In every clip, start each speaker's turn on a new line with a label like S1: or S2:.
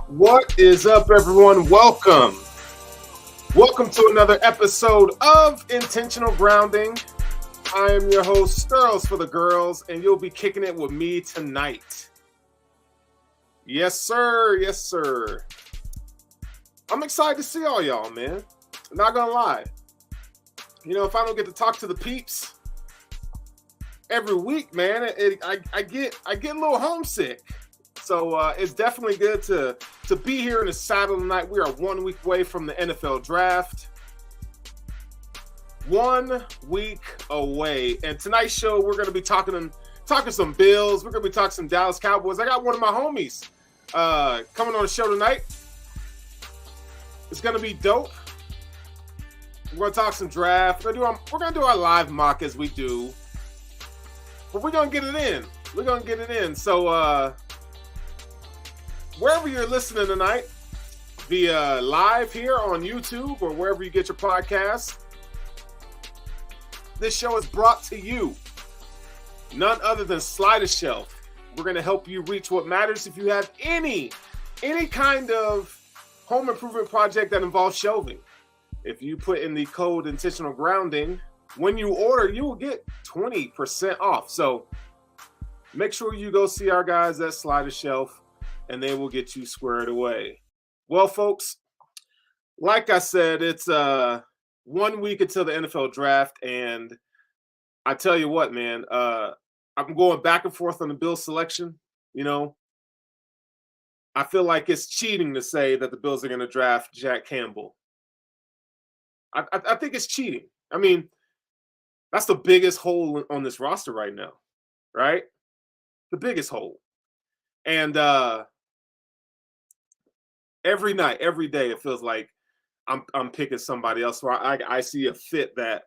S1: What is up, everyone? Welcome to another episode of Intentional Grounding. I am your host, Sterls for the girls, and you'll be kicking it with me tonight. Yes, sir. Yes, sir. I'm excited to see all y'all, man. I'm not gonna lie. You know, if I don't get to talk to the peeps every week, man, I get a little homesick. So it's definitely good to be here in the saddle tonight. We are 1 week away from the NFL draft. 1 week away. And tonight's show, we're going to be talking some Bills. We're going to be talking some Dallas Cowboys. I got one of my homies coming on the show tonight. It's going to be dope. We're going to talk some draft. We're going to do our live mock as we do. But we're going to get it in. So, wherever you're listening tonight, via live here on YouTube or wherever you get your podcasts, this show is brought to you none other than Slide a Shelf. We're going to help you reach what matters. If you have any kind of home improvement project that involves shelving, if you put in the code Intentional Grounding, when you order, you will get 20% off. So make sure you go see our guys at Slide a Shelf, and they will get you squared away. Well, folks, like I said, it's 1 week until the NFL draft, and I tell you what, man, I'm going back and forth on the Bills selection. You know, I feel like it's cheating to say that the Bills are going to draft Jack Campbell. I think it's cheating. I mean, that's the biggest hole on this roster right now, right? The biggest hole. And every night, every day, it feels like I'm picking somebody else where I see a fit that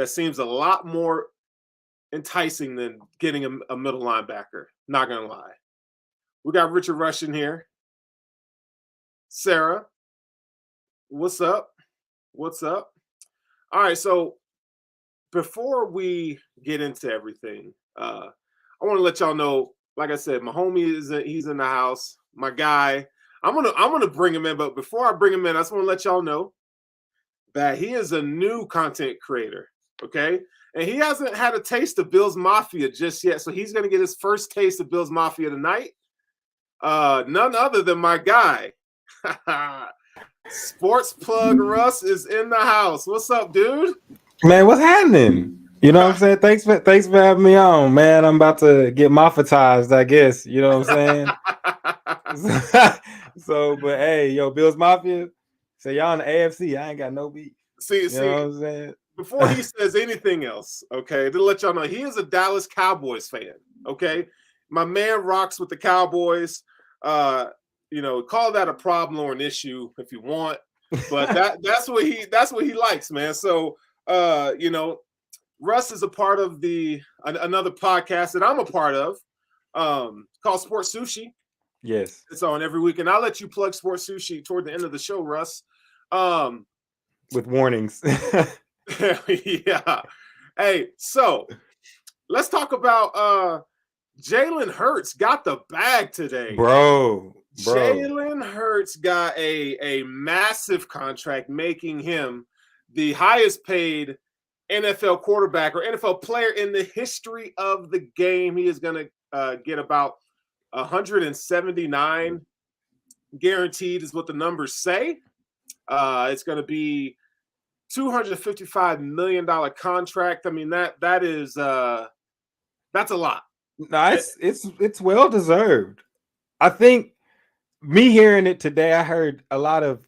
S1: seems a lot more enticing than getting a middle linebacker. Not gonna lie. We got Richard Rush in here. Sarah, what's up? What's up? All right, so before we get into everything, I want to let y'all know, like I said, my homie he's in the house. My guy. I'm gonna bring him in, but before I bring him in, I just want to let y'all know that he is a new content creator, okay? And he hasn't had a taste of Bills Mafia just yet, so he's gonna get his first taste of Bills Mafia tonight. None other than my guy, Sports Plug Russ is in the house. What's up, dude?
S2: Man, what's happening? You know what I'm saying? Thanks for having me on, man. I'm about to get maffatized, I guess. You know what I'm saying? So, but hey, yo, Bills Mafia. So y'all in the AFC, I ain't got no beat.
S1: See,
S2: know what I'm saying?
S1: Before he says anything else, okay, to let y'all know, he is a Dallas Cowboys fan. Okay, my man rocks with the Cowboys. You know, call that a problem or an issue if you want, but that's what he likes, man. So, you know, Russ is a part of another podcast that I'm a part of, called Sports Sushi.
S2: Yes,
S1: it's on every week, and I'll let you plug Sports Sushi toward the end of the show, Russ.
S2: With warnings.
S1: Yeah. Hey, so let's talk about Jalen Hurts got the bag today,
S2: bro.
S1: Jalen Hurts got a massive contract, making him the highest paid NFL quarterback or NFL player in the history of the game. He is going to get about 179 guaranteed is what the numbers say. It's going to be $255 million contract. I mean, that's a lot.
S2: No, it's well deserved. I think me hearing it today, I heard a lot of.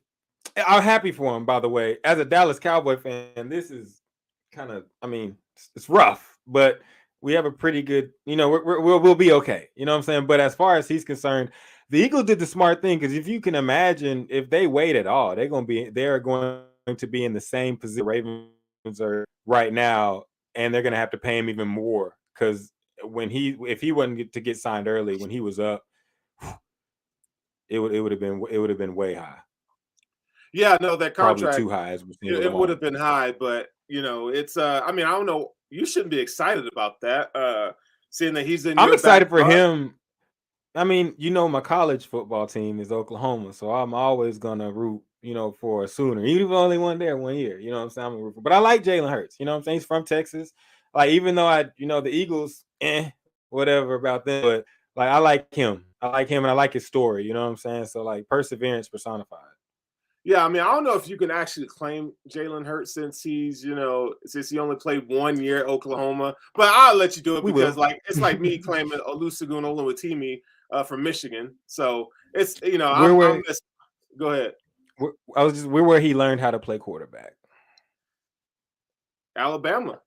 S2: I'm happy for him, by the way. As a Dallas Cowboy fan, this is kind of. I mean, it's rough, but we have a pretty good. You know, we'll be okay. You know what I'm saying? But as far as he's concerned, the Eagles did the smart thing, because if you can imagine, if they wait at all, they're going to be in the same position Ravens are right now, and they're going to have to pay him even more, because if he wasn't to get signed early when he was up, it would have been way high.
S1: Yeah, no, that contract
S2: probably too high, as we're seeing.
S1: It would have been high, but you know, it's I mean, I don't know. You shouldn't be excited about that. Seeing that he's in.
S2: I'm excited for him. I mean, my college football team is Oklahoma, so I'm always gonna root, for a Sooner. Even if I only won there 1 year, you know what I'm saying? I'm gonna root for. But I like Jalen Hurts. You know what I'm saying? He's from Texas. Like, even though the Eagles, whatever about them, but like I like him. I like him, and I like his story. You know what I'm saying? So like perseverance personified.
S1: Yeah, I mean, I don't know if you can actually claim Jalen Hurts since he only played 1 year at Oklahoma, but I'll let you do it
S2: We
S1: because
S2: will.
S1: like it's like me claiming Olusegun Oluwatimi from Michigan. So it's
S2: we're
S1: I'm
S2: where
S1: go ahead.
S2: we're where he learned how to play quarterback.
S1: Alabama.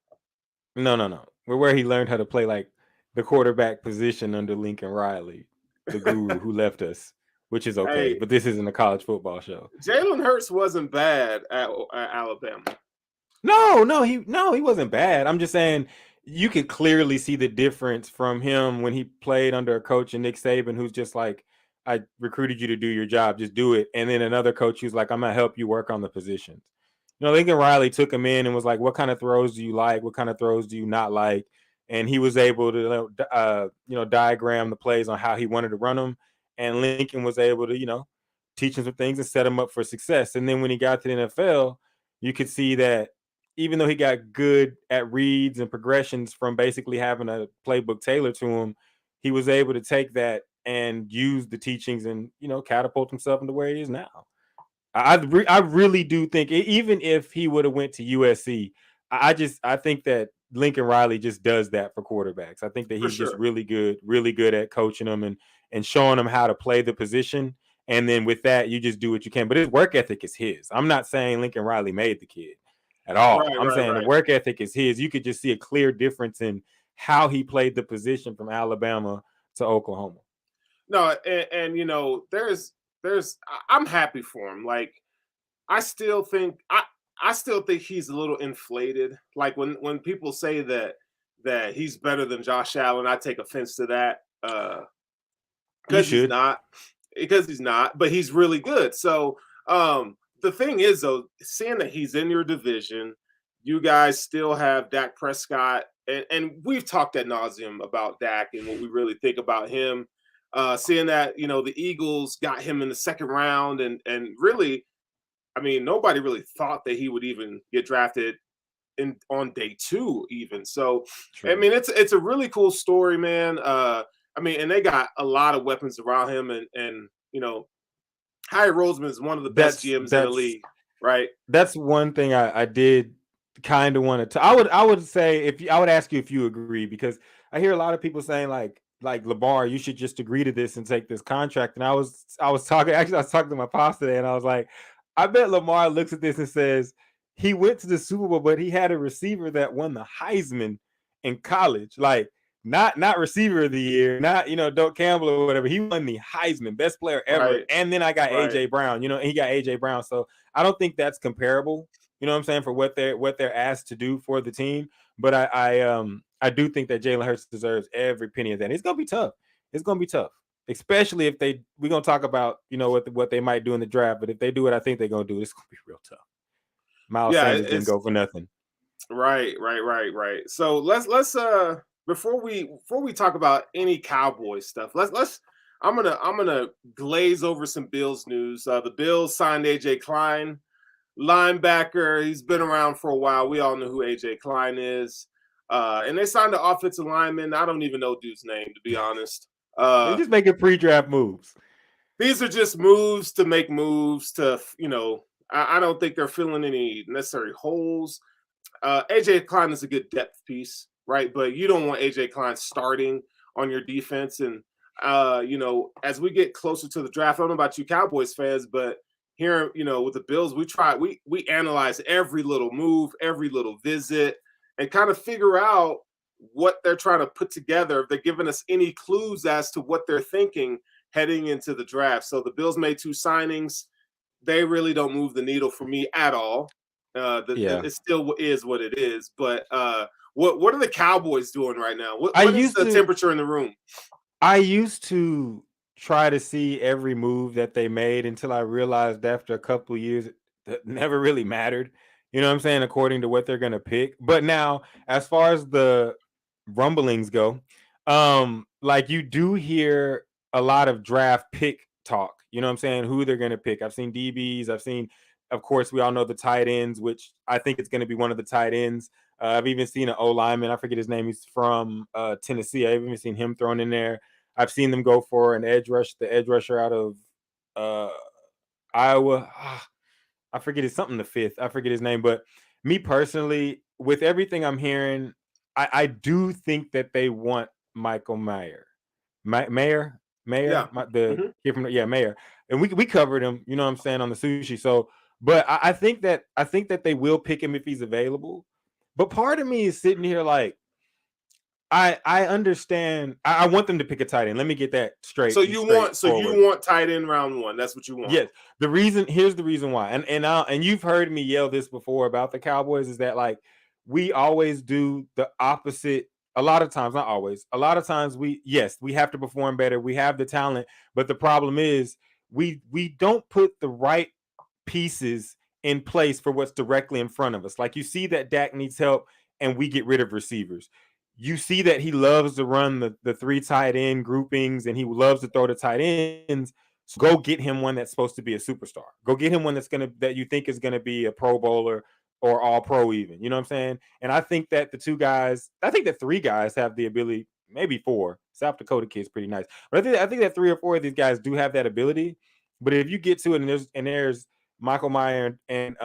S2: No. We're where he learned how to play like the quarterback position under Lincoln Riley, the guru who left us, which is okay.
S1: Hey,
S2: But this isn't a college football show.
S1: Jalen Hurts wasn't bad at Alabama.
S2: No, he wasn't bad. I'm just saying you could clearly see the difference from him when he played under a coach and Nick Saban, who's just like, I recruited you to do your job, just do it. And then another coach who's like, I'm gonna help you work on the positions. Lincoln Riley took him in and was like, what kind of throws do you like? What kind of throws do you not like? And he was able to, diagram the plays on how he wanted to run them. And Lincoln was able to, teach him some things and set him up for success. And then when he got to the NFL, you could see that even though he got good at reads and progressions from basically having a playbook tailored to him, he was able to take that and use the teachings and, catapult himself into where he is now. I really do think even if he would have went to USC, I think that Lincoln Riley just does that for quarterbacks. I think that
S1: For
S2: he's just
S1: sure.
S2: really good at coaching them and showing them how to play the position. And then with that, you just do what you can. But his work ethic is his. I'm not saying Lincoln Riley made the kid at all.
S1: Right,
S2: I'm
S1: right,
S2: saying the
S1: right.
S2: work ethic is his. You could just see a clear difference in how he played the position from Alabama to Oklahoma.
S1: No, I'm happy for him. Like I still think I still think he's a little inflated. Like when people say that he's better than Josh Allen, I take offense to that.
S2: You
S1: Because he's
S2: should.
S1: not. Because he's not, but he's really good. So the thing is though, seeing that he's in your division, you guys still have Dak Prescott, and we've talked ad nauseum about Dak and what we really think about him. Seeing that the Eagles got him in the second round, and really, I mean, nobody really thought that he would even get drafted in on day two, even. So, I
S2: True.
S1: mean, it's a really cool story, man. I mean, and they got a lot of weapons around him, and Harry Roseman is one of the best
S2: That's
S1: GMs in the
S2: that's
S1: league, right?
S2: that's one thing I did kind of want to. I would say I would ask you if you agree, because I hear a lot of people saying like Lamar, you should just agree to this and take this contract. And I was talking actually I was talking to my pops today, and I was like, I bet Lamar looks at this and says he went to the Super Bowl, but he had a receiver that won the Heisman in college, like. Not receiver of the year, not Doak Campbell or whatever. He won the Heisman, best player ever.
S1: Right,
S2: And then I got
S1: right.
S2: AJ Brown, and he got AJ Brown. So I don't think that's comparable. You know what I'm saying, for what they're asked to do for the team. But I do think that Jalen Hurts deserves every penny of that. It's gonna be tough. It's gonna be tough, especially if we're gonna talk about what they might do in the draft. But if they do what I think they're gonna do, it's gonna be real tough. Miles
S1: Yeah,
S2: Sanders didn't
S1: it's
S2: go for nothing.
S1: right. So let's before we talk about any Cowboys stuff, let's I'm gonna glaze over some Bills news. The Bills signed AJ Klein, linebacker. He's been around for a while. We all know who AJ Klein is. And they signed an offensive lineman. I don't even know dude's name, to be honest.
S2: They
S1: Uh,
S2: just making pre-draft moves.
S1: these are just moves to make moves to, I don't think they're filling any necessary holes. AJ Klein is a good depth piece, right? But you don't want AJ Klein starting on your defense. And as we get closer to the draft, I don't know about you Cowboys fans, but here, with the Bills, we analyze every little move, every little visit, and kind of figure out what they're trying to put together. If they're giving us any clues as to what they're thinking heading into the draft. So the Bills made two signings. They really don't move the needle for me at all.
S2: Yeah.
S1: It still is what it is. But what are the Cowboys doing right now?
S2: I
S1: What is
S2: used
S1: the
S2: to
S1: temperature in the room?
S2: I used to try to see every move that they made until I realized after a couple of years that never really mattered. You know what I'm saying? According to what they're gonna pick. But now, as far as the rumblings go, like you do hear a lot of draft pick talk. You know what I'm saying? Who they're going to pick. I've seen DBs. I've seen, of course, we all know the tight ends, which I think it's going to be one of the tight ends. I've even seen an O lineman. I forget his name. He's from Tennessee. I've even seen him thrown in there. I've seen them go for an edge rush, the edge rusher out of uh, Iowa. I forget it's something the fifth. I forget his name. But me personally, with everything I'm hearing, I do think that they want Michael Mayer. Mayer,
S1: Yeah.
S2: the
S1: Mhm.
S2: kid from Mayer, and we covered him. You know what I'm saying on the sushi. So, but I think that they will pick him if he's available. But part of me is sitting here like I understand. I want them to pick a tight end. Let me get that
S1: So
S2: straight.
S1: you want
S2: Straightforward.
S1: tight end round one. That's what you want.
S2: Yes. Here's the reason why. And you've heard me yell this before about the Cowboys is that like we always do the opposite a lot of times, not always. A lot of times we have to perform better. We have the talent, but the problem is we don't put the right pieces in place for what's directly in front of us. Like you see that Dak needs help and we get rid of receivers. You see that he loves to run the three tight end groupings and he loves to throw the tight ends. So go get him one that's supposed to be a superstar. Go get him one that you think is gonna be a Pro Bowler or All Pro even. You know what I'm saying? And I think that I think that three guys have the ability, maybe four. South Dakota kid's pretty nice, but I think that three or four of these guys do have that ability. But if you get to it and there's Michael Mayer and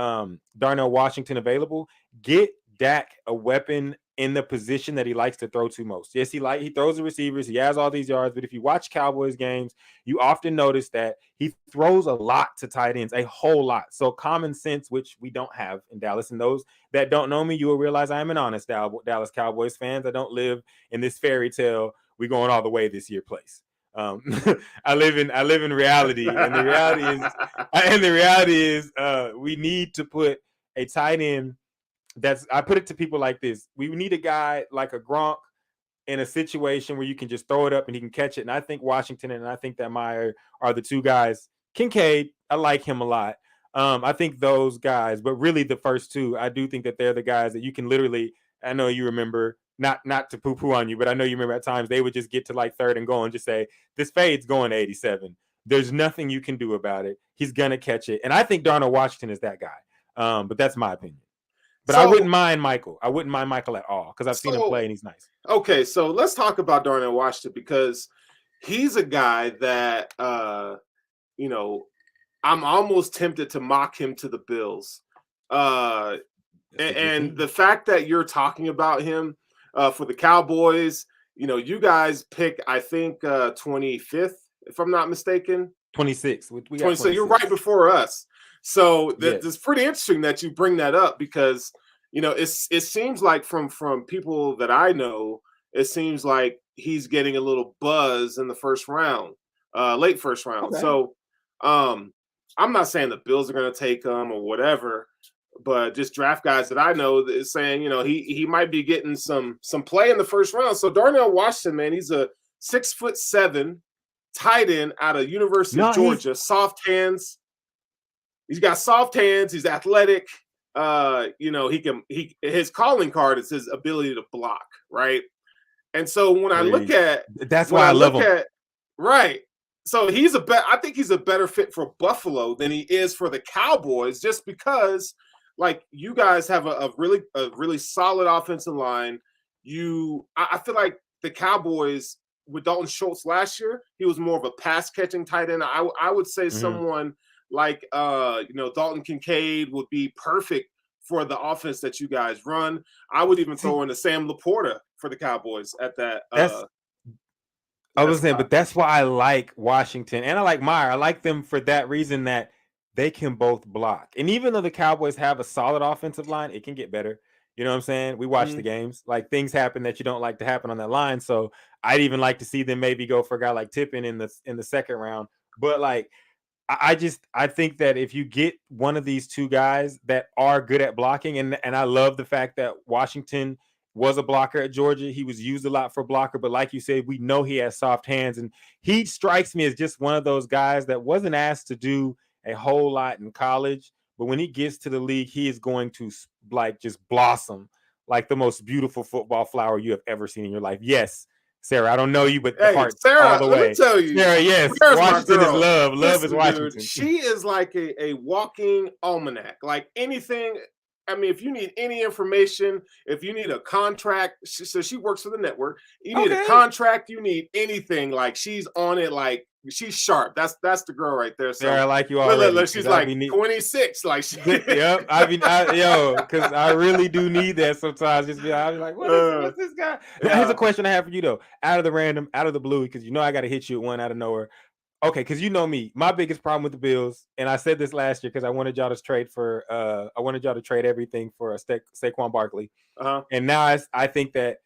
S2: Darnell Washington available, get Dak a weapon in the position that he likes to throw to most. Yes, he throws the receivers, he has all these yards, but if you watch Cowboys games, you often notice that he throws a lot to tight ends, a whole lot. So common sense, which we don't have in Dallas, and those that don't know me, you will realize I am an honest Dallas Cowboys fans. I don't live in this fairy tale we going all the way this year place. Um, I live in reality, and the reality is we need to put a tight end. I put it to people like this: we need a guy like a Gronk in a situation where you can just throw it up and he can catch it. And I think Washington and I think that Meyer are the two guys. Kincaid, I like him a lot. I think those guys, but really the first two, I do think that they're the guys that you can literally. I know you remember, not to poo poo on you, but I know you remember at times they would just get to like third and goal and just say, "This fade's going to 87." There's nothing you can do about it. He's gonna catch it, and I think Darnell Washington is that guy. But that's my opinion. But I wouldn't
S1: So
S2: mind Michael. I wouldn't mind Michael at all because I've seen him play
S1: so
S2: and he's nice.
S1: okay, so let's talk about Darnell Washington because he's a guy that you know, I'm almost tempted to mock him to the Bills. Uh and the fact that you're talking about him for the Cowboys, you guys pick, I think, 25th, if I'm not mistaken.
S2: 26. We got
S1: 20. So you're right
S2: 26.
S1: before us. So
S2: Yes.
S1: it's pretty interesting that you bring that up because it seems like from people that I know, it seems like he's getting a little buzz in the first round, late first round.
S2: Okay.
S1: So I'm not saying the Bills are going to take him or whatever, but just draft guys that I know that is saying he might be getting some play in the first round. So Darnell Washington, man, he's a 6'7" tight end out of University of
S2: No,
S1: Georgia. Soft hands. He's got soft hands. He's athletic. His calling card is his ability to block, right? And so when I look at
S2: that's why I love him.
S1: right, so I think he's a better fit for Buffalo than he is for the Cowboys, just because like you guys have a really solid offensive line. I feel like the Cowboys with Dalton Schultz last year, he was more of a pass catching tight end. I would say someone like Dalton Kincaid would be perfect for the offense that you guys run. I would even throw in the Sam Laporta for the Cowboys at that.
S2: I was saying, but that's why I like Washington and I like Meyer. I like them for that reason that they can both block. And even though the Cowboys have a solid offensive line, it can get better. You know what I'm saying? We watch the games. Like things happen that you don't like to happen on that line. So I'd even like to see them maybe go for a guy like Tippin in the second round. But like I think that if you get one of these two guys that are good at blocking, and I love the fact that Washington was a blocker at Georgia. He was used a lot for blocker, but like you said, we know he has soft hands, and he strikes me as just one of those guys that wasn't asked to do a whole lot in college, but when he gets to the league, he is going to like just blossom like the most beautiful football flower you have ever seen in your life. Yes, Sarah, I don't know you, but the
S1: Hey,
S2: heart all
S1: Sarah,
S2: the
S1: let me
S2: way.
S1: tell you,
S2: Sarah, yes.
S1: Sarah's my
S2: Washington is
S1: girl.
S2: love. Love is
S1: Listen, dude,
S2: Washington.
S1: she is like a walking almanac. Like anything, I mean, if you need any information, if you need a contract, so she works for the network. You need a
S2: Okay.
S1: contract, you need anything. Like she's on it. Like she's sharp. That's the girl right there.
S2: Sarah,
S1: So
S2: I like you already.
S1: she's like 26. Like
S2: Yep. Because I really do need that sometimes. I'll be like, what's this guy?
S1: Yeah.
S2: Here's a question I have for you though. Out of the random, out of the blue, because I got to hit you at one out of nowhere. Okay, because you know me, my biggest problem with the Bills, and I said this last year because I wanted y'all to trade everything for a Saquon Barkley, and now I think that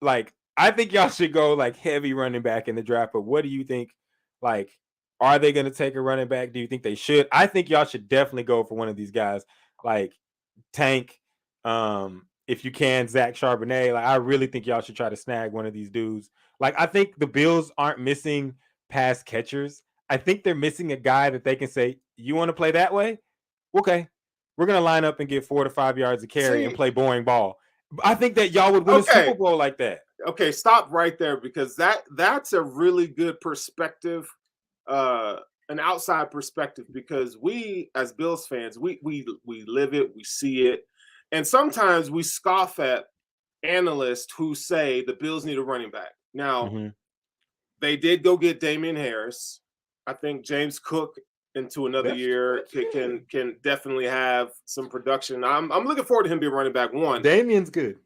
S2: I think y'all should go like heavy running back in the draft. But what do you think? Like, are they going to take a running back? Do you think they should? I think y'all should definitely go for one of these guys, like Tank. If you can, Zach Charbonnet. Like, I really think y'all should try to snag one of these dudes. Like, I think the Bills aren't missing pass catchers. I think they're missing a guy that they can say, you want to play that way? Okay. We're going to line up and get 4 to 5 yards of carry and play boring ball. I think that y'all would win a Super Bowl like that.
S1: Okay, stop right there because that's a really good perspective, an outside perspective, because we as Bills fans, we live it, we see it. And sometimes we scoff at analysts who say the Bills need a running back. Now, they did go get Damian Harris. I think James Cook into another year can definitely have some production. I'm looking forward to him being running back one.
S2: Damian's good.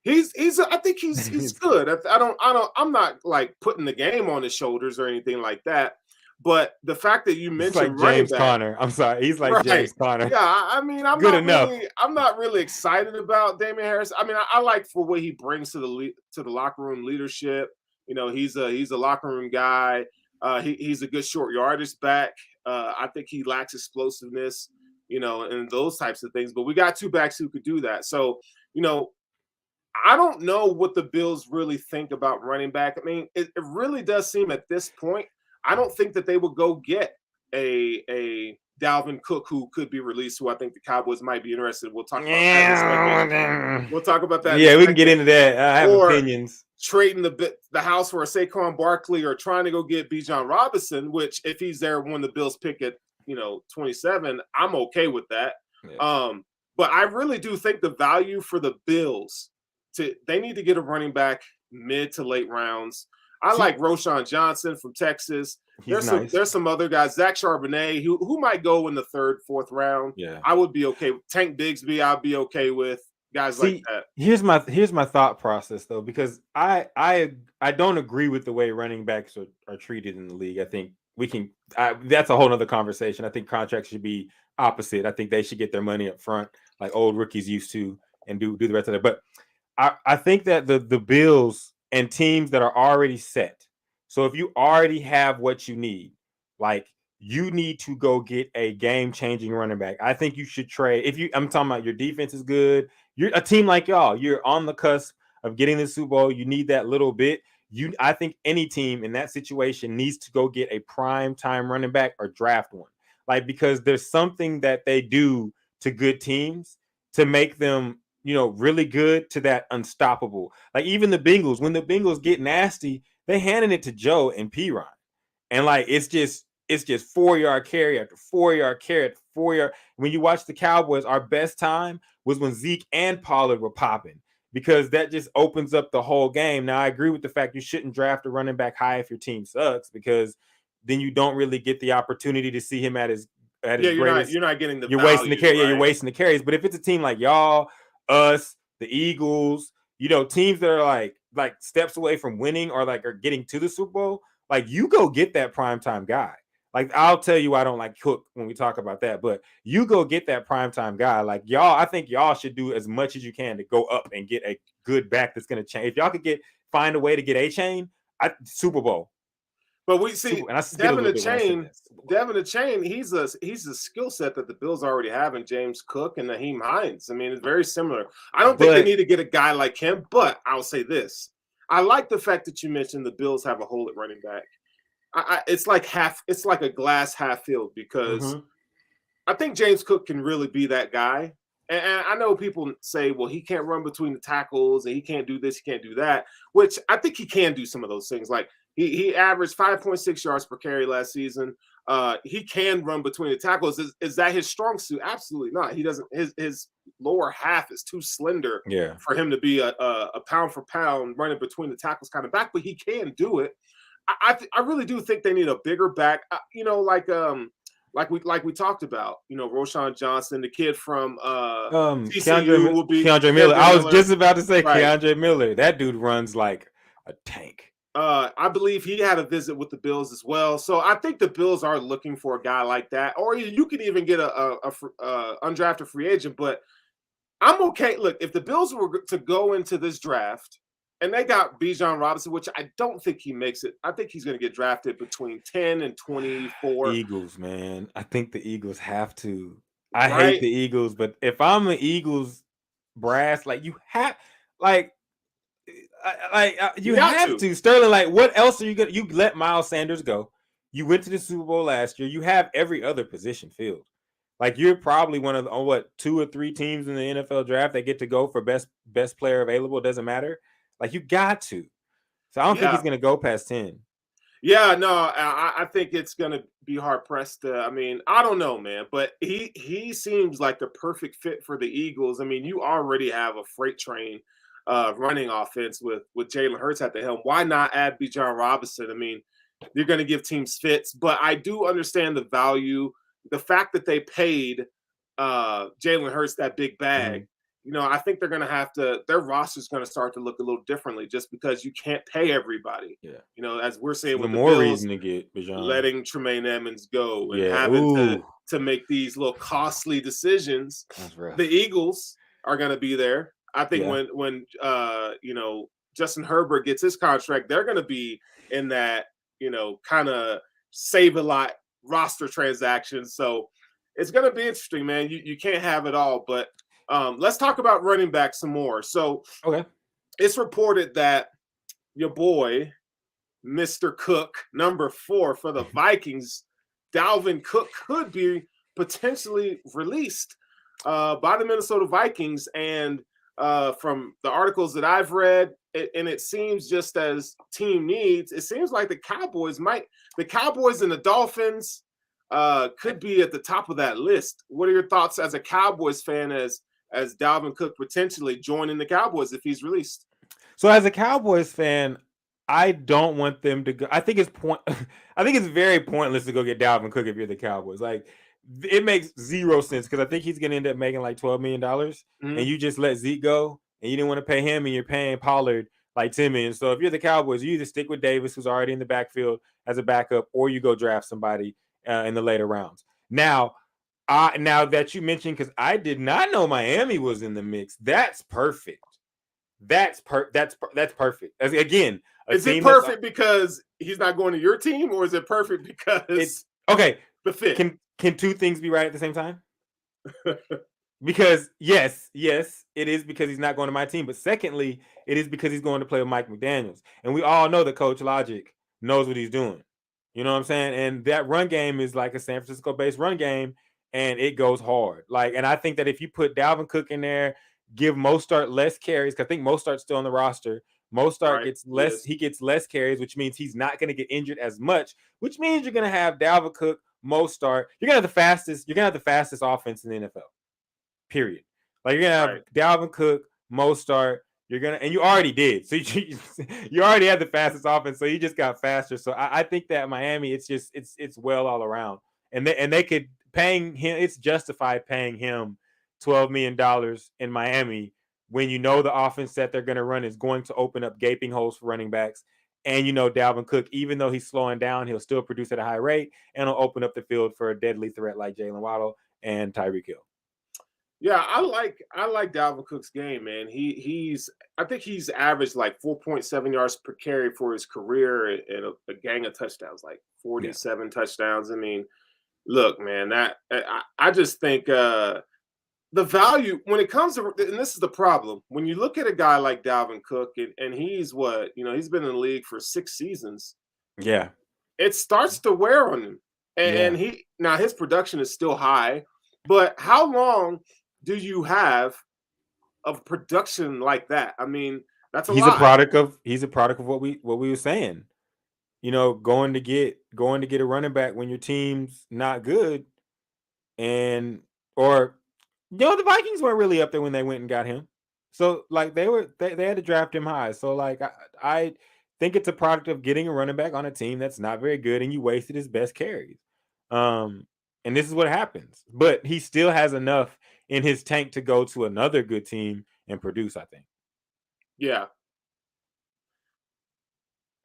S1: I think he's good. I'm not like putting the game on his shoulders or anything like that. But the fact that you mentioned
S2: like James Conner, I'm sorry, he's like James Conner.
S1: Yeah, I mean, I'm not really excited about Damian Harris. I mean, I like for what he brings to the locker room leadership. You know, he's a locker room guy. He's a good short yardage back. I think he lacks explosiveness, and those types of things. But we got two backs who could do that. So, I don't know what the Bills really think about running back. I mean, it really does seem at this point, I don't think that they would go get a Dalvin Cook who could be released, who I think the Cowboys might be interested. We'll talk about that in a second. We'll talk about that.
S2: Yeah, we can get into that. I have opinions.
S1: Trading the house for a Saquon Barkley or trying to go get Bijan Robinson, which if he's there when the Bills pick at 27, I'm okay with that. Yeah. But I really do think the value for the Bills they need to get a running back mid to late rounds. I like Roschon Johnson from Texas. There's some other guys, Zach Charbonnet, who might go in the 3rd, 4th round.
S2: Yeah,
S1: I would be okay with Tank Bigsby. I'd be okay with guys like that.
S2: Here's my thought process though, because I don't agree with the way running backs are treated in the league. I think that's a whole nother conversation. I think contracts should be opposite. I think they should get their money up front, like old rookies used to, and do the rest of it. But I think that the Bills and teams that are already set. So if you already have what you need, like you need to go get a game-changing running back. I think you should trade. I'm talking about your defense is good. You're a team like y'all. You're on the cusp of getting the Super Bowl. You need that little bit. I think any team in that situation needs to go get a prime time running back or draft one. Like, because there's something that they do to good teams to make them, really good to that unstoppable. Like even the Bengals, when the Bengals get nasty, they handing it to Joe and P-Ron. And like, it's just 4-yard carry after 4-yard carry after 4-yard. When you watch the Cowboys, our best time was when Zeke and Pollard were popping, because that just opens up the whole game. Now, I agree with the fact you shouldn't draft a running back high if your team sucks, because then you don't really get the opportunity to see him at his greatest.
S1: You're not getting the
S2: You're
S1: value,
S2: wasting the carry.
S1: right?
S2: Yeah, you're wasting the carries. But if it's a team like y'all, us, the Eagles, teams that are like steps away from winning or like are getting to the Super Bowl, like you go get that primetime guy. Like, I'll tell you, I don't like Cook when we talk about that, but you go get that primetime guy. Like y'all, I think y'all should do as much as you can to go up and get a good back that's going to change. If y'all could find a way to get A-Chain, Super Bowl.
S1: But we see Devin the Chain, he's a skill set that the Bills already have in James Cook and Naheem Hines. I mean, it's very similar. I don't think they need to get a guy like him, but I'll say this. I like the fact that you mentioned the Bills have a hole at running back. It's like a glass half filled, because I think James Cook can really be that guy. And I know people say, well, he can't run between the tackles and he can't do this, he can't do that, which I think he can do some of those things. Like he averaged 5.6 yards per carry last season. He can run between the tackles. Is that his strong suit? Absolutely not. He doesn't. His lower half is too slender for him to be a pound for pound running between the tackles kind of back, but he can do it. I really do think they need a bigger back. Like we talked about, Roshan Johnson, the kid from TCU will be
S2: Keandre Miller. I was just about to say
S1: right.
S2: Keandre Miller. That dude runs like a tank.
S1: I believe he had a visit with the Bills as well. So I think the Bills are looking for a guy like that, or you could even get a undrafted free agent. But I'm okay. Look, if the Bills were to go into this draft and they got Bijan Robinson, which I don't think he makes it. I think he's going to get drafted between 10 and 24.
S2: Eagles, man. I think the Eagles have to. I hate the Eagles, but if I'm an Eagles brass, like you have, you have to. Sterling, like what else are you gonna? You let Miles Sanders go. You went to the Super Bowl last year. You have every other position filled. Like you're probably one of the 2 or 3 teams in the NFL draft that get to go for best player available. It doesn't matter. Like you got to. So I don't think he's gonna go past 10.
S1: Yeah, no, I think it's going to be hard pressed. I mean, I don't know, man, but he seems like the perfect fit for the Eagles. I mean, you already have a freight train running offense with Jalen Hurts at the helm. Why not add Bijan Robinson? I mean, you're going to give teams fits, but I do understand the value, the fact that they paid Jalen Hurts that big bag.
S2: Mm-hmm.
S1: I think they're going to have to, their roster's going to start to look a little differently just because you can't pay everybody.
S2: Yeah.
S1: As we're saying with the
S2: more
S1: Bills,
S2: reason to get Bijan.
S1: letting Tremaine Edmonds go and having to make these little costly decisions.
S2: That's rough.
S1: The Eagles are going to be there. I think when Justin Herbert gets his contract, they're going to be in that, kind of save a lot roster transactions. So it's going to be interesting, man. You can't have it all, but let's talk about running back some more. So it's reported that your boy, Mr. Cook, number 4 for the Vikings, Dalvin Cook, could be potentially released by the Minnesota Vikings. And from the articles that I've read, and it seems just as team needs, it seems like the Cowboys and the Dolphins could be at the top of that list. What are your thoughts as a Cowboys fan as Dalvin Cook potentially joining the Cowboys if he's released?
S2: So as a Cowboys fan, I don't want them to go. I think it's very pointless to go get Dalvin Cook if you're the Cowboys. Like it makes zero sense because I think he's going to end up making like $12 million, and you just let Zeke go, and you didn't want to pay him, and you're paying Pollard like $10 million. So if you're the Cowboys, you either stick with Davis, who's already in the backfield as a backup, or you go draft somebody in the later rounds. Now that you mentioned, because I did not know Miami was in the mix. That's perfect. That's perfect. Again,
S1: is it perfect because he's not going to your team, or is it perfect because
S2: it's okay?
S1: The fit.
S2: Can 2 things be right at the same time? Because yes, it is because he's not going to my team. But secondly, it is because he's going to play with Mike McDaniels, and we all know that Coach Logic knows what he's doing. You know what I'm saying? And that run game is like a San Francisco-based run game, and it goes hard. And I think that if you put Dalvin Cook in there, give Mostert less carries, because I think Mostert's still on the roster. Mostert gets less. He gets less carries, which means he's not going to get injured as much. Which means you're going to have Dalvin Cook, Mostert. You're going to have the fastest. You're going to have the fastest offense in the NFL. Period. Like you're going to have Dalvin Cook, Mostert. And you already did. So you already had the fastest offense. So you just got faster. So I think that Miami, it's well all around. And they could paying him. It's justified paying him $12 million in Miami when you know the offense that they're going to run is going to open up gaping holes for running backs. And Dalvin Cook, even though he's slowing down, he'll still produce at a high rate, and he'll open up the field for a deadly threat like Jalen Waddle and Tyreek Hill.
S1: Yeah, I like Dalvin Cook's game, man. I think he's averaged like 4.7 yards per carry for his career and a gang of touchdowns, like 47 touchdowns. I mean, look, man, that I just think the value when it comes to, and this is the problem, when you look at a guy like Dalvin Cook and he's he's been in the league for 6 seasons.
S2: Yeah.
S1: It starts to wear on him. And his production is still high, but how long do you have of production like that? I mean, that's a
S2: He's a
S1: lot.
S2: product of what we were saying. Going to get a running back when your team's not good, and or the Vikings weren't really up there when they went and got him. So like they had to draft him high. So like I think it's a product of getting a running back on a team that's not very good, and you wasted his best carries. And this is what happens. But he still has enough in his tank to go to another good team and produce, I think.
S1: Yeah.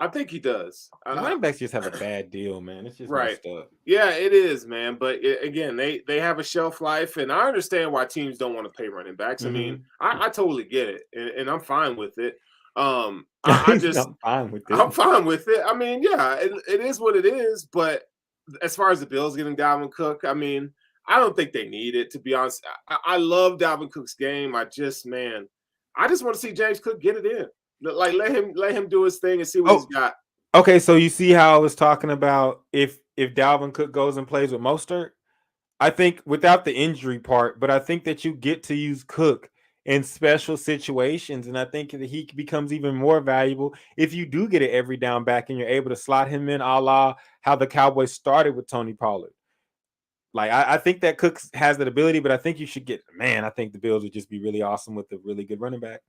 S1: I think he does.
S2: The running backs just have a bad deal, man. It's just
S1: Right.
S2: messed up.
S1: Yeah, it is, man. But again, they have a shelf life, and I understand why teams don't want to pay running backs. I mean,
S2: Mm-hmm.
S1: I totally get it, and I'm fine with it. I just
S2: I'm fine with
S1: I'm
S2: it.
S1: fine with it. I mean, yeah, it is what it is. But as far as the Bills getting Dalvin Cook, I mean, I don't think they need it, to be honest. I love Dalvin Cook's game. I just want to see James Cook get it in. Like let him do his thing and see what he's
S2: Oh,
S1: got.
S2: okay. So you see how I was talking about if Dalvin Cook goes and plays with Mostert? I think without the injury part, but I think that you get to use Cook in special situations, and I think that he becomes even more valuable if you do get an every down back and you're able to slot him in, a la how the Cowboys started with Tony Pollard. Like I think that Cook has that ability, but I think you should get. Man, I think the Bills would just be really awesome with a really good running back.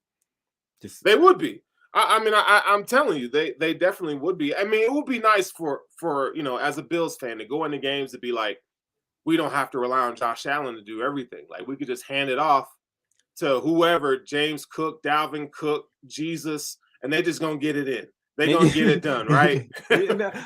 S2: Just
S1: They would be. I mean, I'm telling you, they definitely would be. I mean, it would be nice for as a Bills fan to go into games to be like, we don't have to rely on Josh Allen to do everything. Like we could just hand it off to whoever, James Cook, Dalvin Cook, Jesus, and they just gonna get it in. They gonna get it done, right?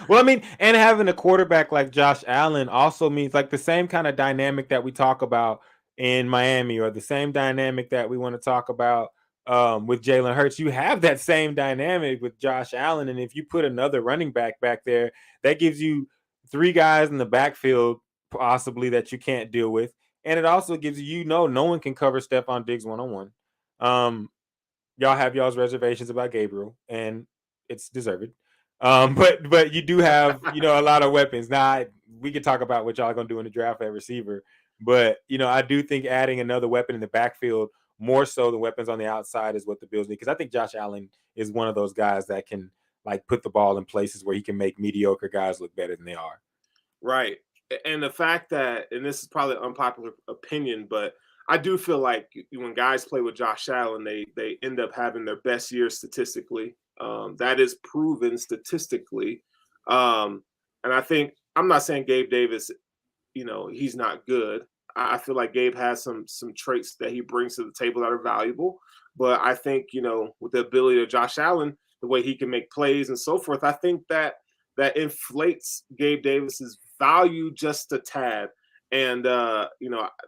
S2: Well, I mean, and having a quarterback like Josh Allen also means like the same kind of dynamic that we talk about in Miami, or the same dynamic that we want to talk about with Jalen Hurts. You have that same dynamic with Josh Allen, and if you put another running back there, that gives you three guys in the backfield possibly that you can't deal with, and it also gives no one can cover Stephon Diggs one-on-one. Y'all have y'all's reservations about Gabriel, and it's deserved. But you do have a lot of weapons. Now we could talk about what y'all gonna do in the draft at receiver, but I do think adding another weapon in the backfield more so than weapons on the outside is what the Bills need, because I think Josh Allen is one of those guys that can like put the ball in places where he can make mediocre guys look better than they are.
S1: Right. And the fact that, and this is probably an unpopular opinion, but I do feel like when guys play with Josh Allen, they end up having their best year statistically. That is proven statistically. And I think, I'm not saying Gabe Davis, he's not good. I feel like Gabe has some traits that he brings to the table that are valuable. But I think, with the ability of Josh Allen, the way he can make plays and so forth, I think that inflates Gabe Davis's value just a tad. And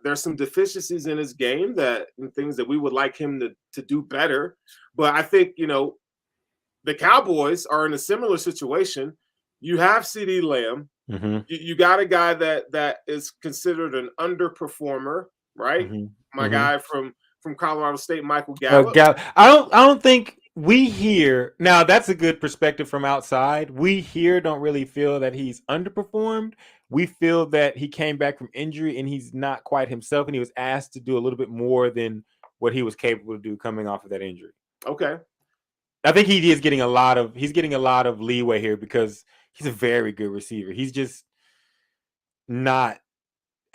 S1: there's some deficiencies in his game and things that we would like him to do better. But I think the Cowboys are in a similar situation. You have CeeDee Lamb.
S2: Mm-hmm.
S1: You got a guy that is considered an underperformer, right?
S2: Mm-hmm.
S1: My
S2: Mm-hmm.
S1: guy from Colorado State, Michael Gallup.
S2: I don't think we here now. That's a good perspective from outside. We here don't really feel that he's underperformed. We feel that he came back from injury and he's not quite himself, and he was asked to do a little bit more than what he was capable to do coming off of that injury.
S1: Okay.
S2: I think he is getting a lot of leeway here because he's a very good receiver. He's just not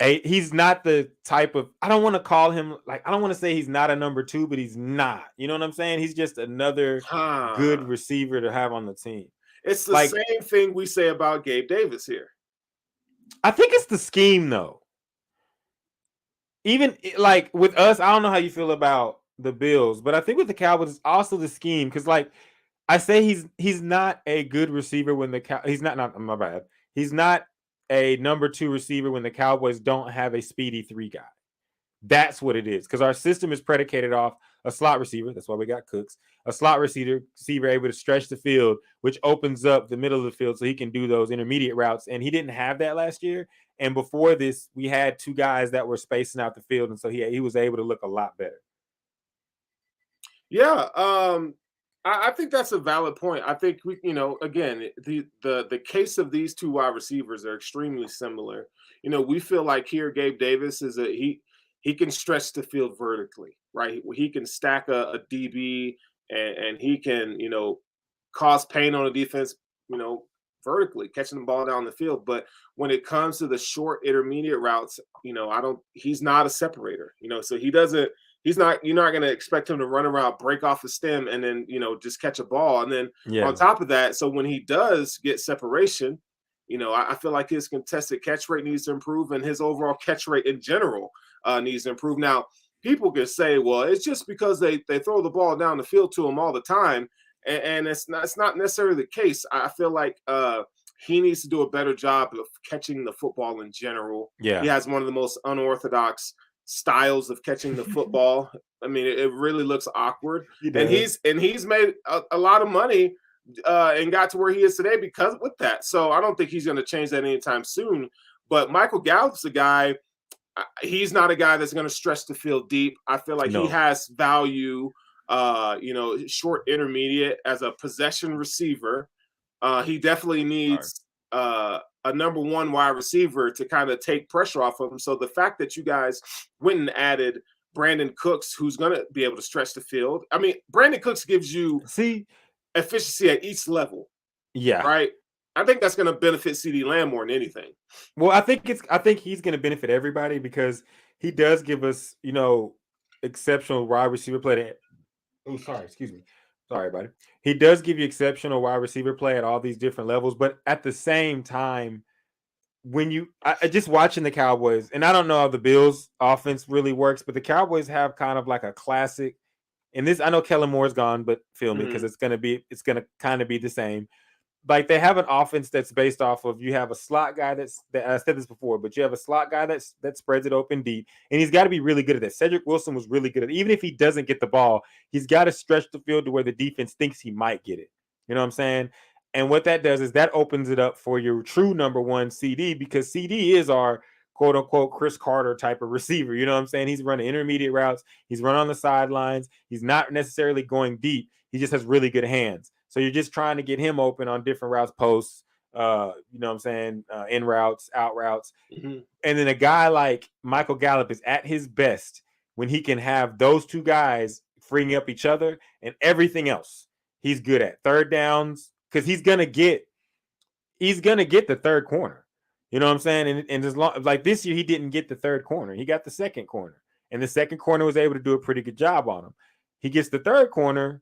S2: he's not the type of, I don't want to call him, like, I don't want to say he's not a number two, but he's not. You know what I'm saying? He's just another good receiver to have on the team.
S1: It's the same thing we say about Gabe Davis here.
S2: I think it's the scheme, though. Even like with us, I don't know how you feel about the Bills, but I think with the Cowboys, it's also the scheme. Because like I say, he's not a good receiver when he's not my bad. He's not a number two receiver when the Cowboys don't have a speedy three guy. That's what it is, because our system is predicated off a slot receiver. That's why we got Cooks. A slot receiver able to stretch the field, which opens up the middle of the field so he can do those intermediate routes. And he didn't have that last year. And before this, we had two guys that were spacing out the field, and so he was able to look a lot better.
S1: Yeah, I think that's a valid point. I think again, the case of these two wide receivers are extremely similar. We feel like here Gabe Davis he can stretch the field vertically, right? He can stack a DB and he can, cause pain on the defense, you know, vertically, catching the ball down the field. But when it comes to the short intermediate routes, he's not a separator, so you're not going to expect him to run around, break off the stem, and then, just catch a ball. And then on top of that, so when he does get separation, I feel like his contested catch rate needs to improve and his overall catch rate in general needs to improve. Now, people can say, well, it's just because they throw the ball down the field to him all the time. And it's not necessarily the case. I feel like he needs to do a better job of catching the football in general.
S2: Yeah.
S1: He has one of the most unorthodox styles of catching the football. I mean, it really looks awkward. And he's made a lot of money and got to where he is today because with that. So I don't think he's going to change that anytime soon. But Michael Gallup's a guy. He's not a guy that's going to stretch the field deep. I feel like he has value. Short intermediate as a possession receiver. He definitely needs a number one wide receiver to kind of take pressure off of him. So the fact that you guys went and added Brandon Cooks, who's going to be able to stretch the field. I mean, Brandon Cooks gives you efficiency at each level.
S2: Yeah.
S1: Right. I think that's going to benefit CeeDee Lamb more than anything.
S2: Well, I think he's going to benefit everybody because he does give us, exceptional wide receiver play. Oh, sorry. Excuse me. Sorry, buddy. He does give you exceptional wide receiver play at all these different levels, but at the same time, when just watching the Cowboys, and I don't know how the Bills offense really works, but the Cowboys have kind of like a classic. And this, I know Kellen Moore's gone, but feel me, because it's gonna kind of be the same. Like they have an offense that's based off of you have a slot guy that I said this before, but you have a slot guy that spreads it open deep, and he's got to be really good at that. Cedric Wilson was really good at it. Even if he doesn't get the ball, he's got to stretch the field to where the defense thinks he might get it. You know what I'm saying? And what that does is that opens it up for your true number one CD, because CD is our quote unquote Chris Carter type of receiver. You know what I'm saying? He's running intermediate routes. He's running on the sidelines. He's not necessarily going deep. He just has really good hands. So you're just trying to get him open on different routes, posts, you know what I'm saying, in routes, out routes.
S1: Mm-hmm.
S2: And then a guy like Michael Gallup is at his best when he can have those two guys freeing up each other, and everything else he's good at. Third downs, because he's gonna get the third corner. You know what I'm saying? And as long like this year, he didn't get the third corner. He got the second corner. And the second corner was able to do a pretty good job on him. He gets the third corner.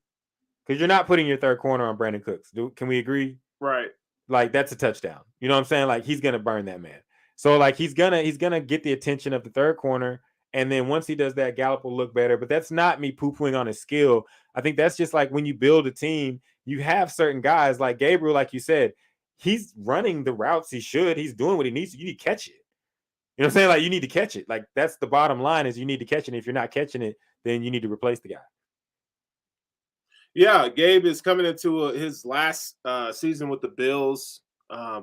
S2: Because you're not putting your third corner on Brandon Cooks. Can we agree?
S1: Right.
S2: Like that's a touchdown. You know what I'm saying? Like he's gonna burn that man. So like he's gonna get the attention of the third corner, and then once he does that, Gallup will look better. But that's not me poo-pooing on his skill. I think that's just like when you build a team, you have certain guys like Gabriel, like you said, he's running the routes he should. He's doing what he needs to. You need to catch it. You know what I'm saying? Like you need to catch it. Like that's the bottom line is you need to catch it. And if you're not catching it, then you need to replace the guy.
S1: Yeah, Gabe is coming into his last season with the Bills. I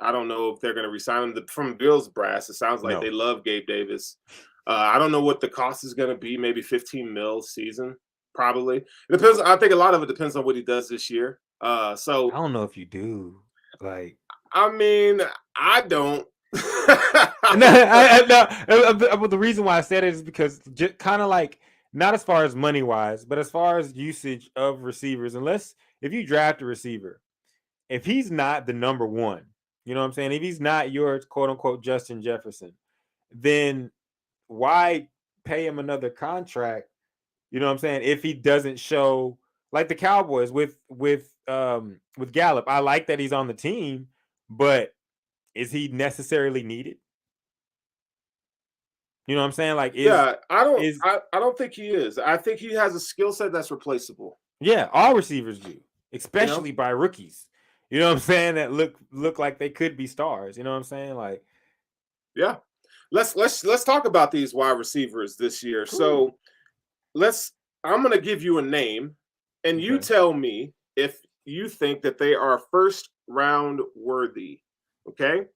S1: don't know if they're going to resign him from Bills brass. It sounds like they love Gabe Davis. I don't know what the cost is going to be. Maybe $15 million season, probably. It depends. I think a lot of it depends on what he does this year. So
S2: I don't know if you do. Like,
S1: I mean, I don't.
S2: No. The reason why I said it is because just kind of like. Not as far as money wise, but as far as usage of receivers, if you draft a receiver, if he's not the number one, you know what I'm saying? If he's not your quote unquote Justin Jefferson, then why pay him another contract? You know what I'm saying? If he doesn't show like the Cowboys with Gallup, I like that he's on the team, but is he necessarily needed? You know what I'm saying? Like,
S1: I don't think he is. I think he has a skill set that's replaceable.
S2: Yeah, all receivers do, especially by rookies. You know what I'm saying? That look like they could be stars. You know what I'm saying? Like,
S1: yeah. Let's talk about these wide receivers this year. Cool. So I'm gonna give you a name, and you tell me if you think that they are first round worthy. Okay.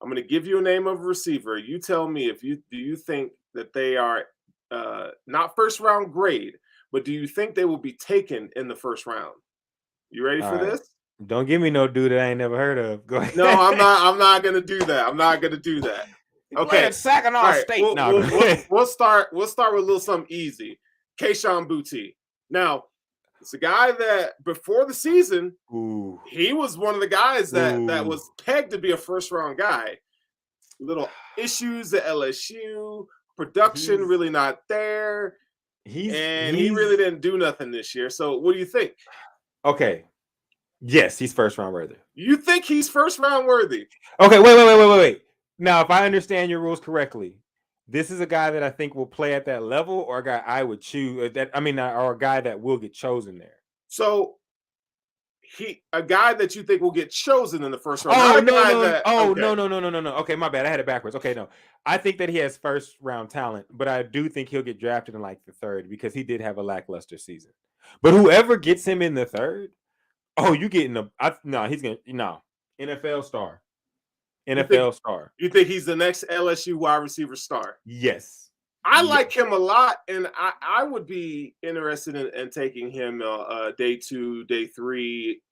S1: I'm going to give you a name of a receiver. You tell me do you think that they are not first round grade, but do you think they will be taken in the first round? You ready for this?
S2: Don't give me no dude that I ain't never heard of. Go ahead.
S1: No, I'm not going to do that. I'm not going to do that.
S2: He played
S1: Okay.
S2: at Saginaw
S1: All right.
S2: State.
S1: We'll start with a little something easy. Kayshon Boutte. Now, it's a guy that before the season,
S2: Ooh.
S1: he was one of the guys that was pegged to be a first round guy. Little issues at LSU, production really not there. And he really didn't do nothing this year. So what do you think?
S2: Okay. Yes, he's first round worthy.
S1: You think he's first round worthy?
S2: Okay, wait. Now, if I understand your rules correctly, this is a guy that I think will play at that level, or a guy I would choose. Or a guy that will get chosen there.
S1: So a guy that you think will get chosen in the first round.
S2: No. Okay, my bad. I had it backwards. Okay, no. I think that he has first round talent, but I do think he'll get drafted in like the third because he did have a lackluster season. But whoever gets him in the third, you getting NFL star. NFL star.
S1: You think he's the next LSU wide receiver star?
S2: Yes.
S1: I like him a lot, and I would be interested in taking him day 2, day 3.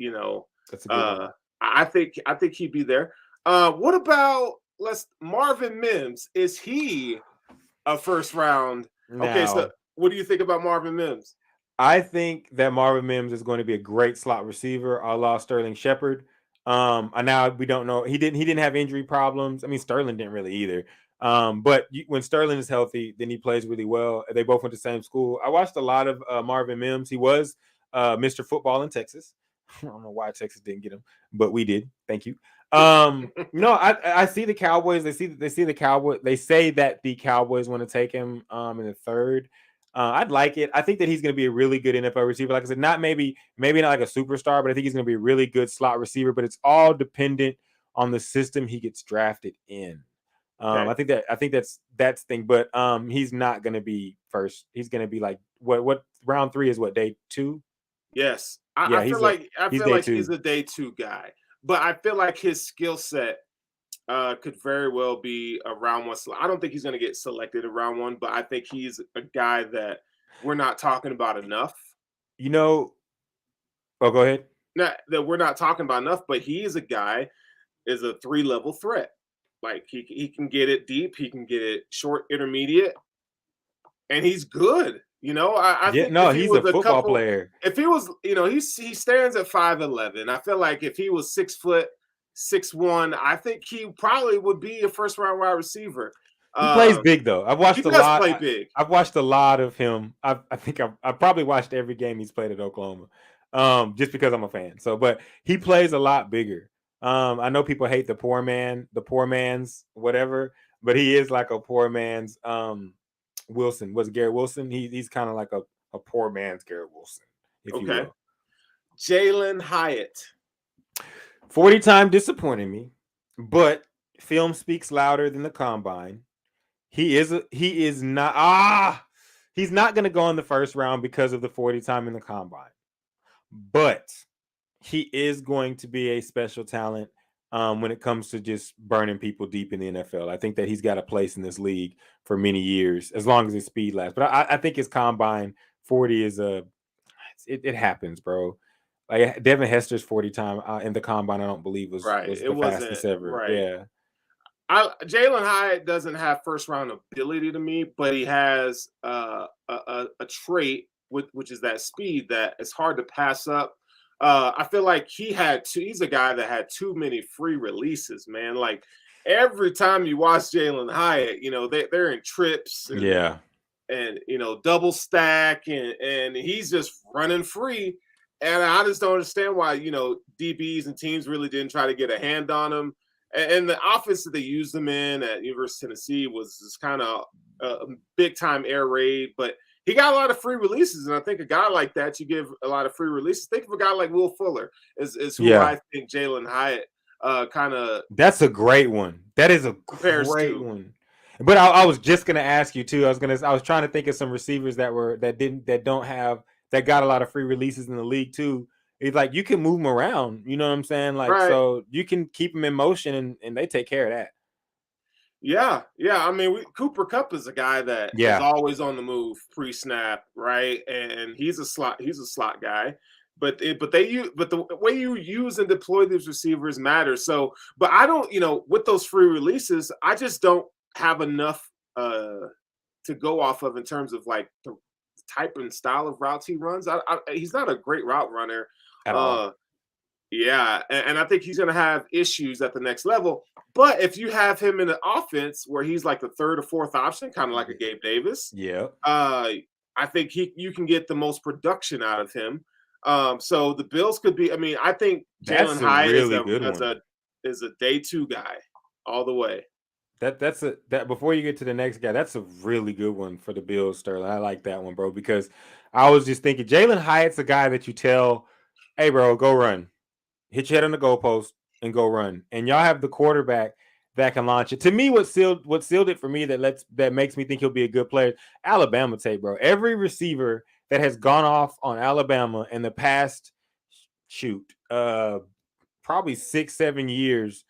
S2: That's a good one.
S1: I think he'd be there. What about Marvin Mims? Is he a first round? Okay, so what do you think about Marvin Mims?
S2: I think that Marvin Mims is going to be a great slot receiver, a la Sterling Shepard. Now we don't know. He didn't have injury problems. I mean, Sterling didn't really either. But when Sterling is healthy, then he plays really well. They both went to the same school. I watched a lot of Marvin Mims. He was Mr. Football in Texas. I don't know why Texas didn't get him, but we did. Thank you. I see the Cowboys. They see the Cowboys. They say that the Cowboys want to take him in the third. I'd like it. I think that he's going to be a really good NFL receiver. Like I said, maybe not like a superstar, but I think he's going to be a really good slot receiver. But it's all dependent on the system he gets drafted in. I think that's the thing. But he's not going to be first. He's going to be like what round 3 is? What, day 2? Yes,
S1: I feel like he's a day 2 guy. But I feel like his skill set could very well be a round 1. I don't think he's going to get selected in round 1, but I think he's a guy that we're not talking about enough.
S2: Oh, go ahead.
S1: Not that we're not talking about enough, but he is a guy, is a 3-level threat. Like he can get it deep, he can get it short, intermediate, and he's good. I think
S2: he's a football player.
S1: If he was, he stands at 5'11". I feel like if he was 6 foot, 6'1", I think he probably would be a first round wide receiver.
S2: He plays big though. I've watched a lot.
S1: Play big.
S2: I've watched a lot of him. I think I've probably watched every game he's played at Oklahoma, just because I'm a fan. So, but he plays a lot bigger. I know people hate the poor man's whatever, but he is like a poor man's Wilson. Was Garrett Wilson? He's kind of like a poor man's Garrett Wilson, if you will.
S1: Jalen Hyatt.
S2: 40 time disappointed me, but film speaks louder than the combine. He's not going to go in the first round because of the 40 time in the combine, but he is going to be a special talent when it comes to just burning people deep in the NFL. I think that he's got a place in this league for many years, as long as his speed lasts. But I think his combine 40 is it happens, bro. Like Devin Hester's 40 time in the combine, I don't believe was the fastest ever.
S1: Right.
S2: Yeah.
S1: Jalen Hyatt doesn't have first round ability to me, but he has a trait which is that speed that it's hard to pass up. I feel like he's a guy that had too many free releases, man. Like every time you watch Jalen Hyatt, they're in trips and double stack and he's just running free. And I just don't understand why, DBs and teams really didn't try to get a hand on him. And the offense that they used him in at University of Tennessee was just kind of a big-time air raid. But he got a lot of free releases, and I think a guy like that, you give a lot of free releases. Think of a guy like Will Fuller is who I think Jalen Hyatt kind of.
S2: That's a great one. That is a great one. But I was just gonna ask you too. I was trying to think of some receivers that got a lot of free releases in the league too. It's like you can move them around. You know what I'm saying? Like so you can keep them in motion and they take care of that.
S1: Yeah. I mean, Cooper Kupp is a guy that is always on the move pre-snap, right? And he's a slot guy. But the way you use and deploy these receivers matters. So, but I don't, with those free releases, I just don't have enough to go off of in terms of like the type and style of routes he runs. He's not a great route runner.
S2: At all.
S1: Yeah, and I think he's going to have issues at the next level. But if you have him in an offense where he's like the third or fourth option, kind of like a Gabe Davis,
S2: Yeah.
S1: I think you can get the most production out of him. So the Bills could be. I mean, I think
S2: That's
S1: Jalen
S2: a
S1: Hyatt
S2: really good one.
S1: is a day two guy all the way.
S2: That before you get to the next guy, that's a really good one for the Bills, Sterling. I like that one, bro, because I was just thinking Jalen Hyatt's a guy that you tell, hey, bro, go run. Hit your head on the goalpost and go run. And y'all have the quarterback that can launch it. To me, what sealed it for me that makes me think he'll be a good player, Alabama tape, bro. Every receiver that has gone off on Alabama in the past, probably 6-7 years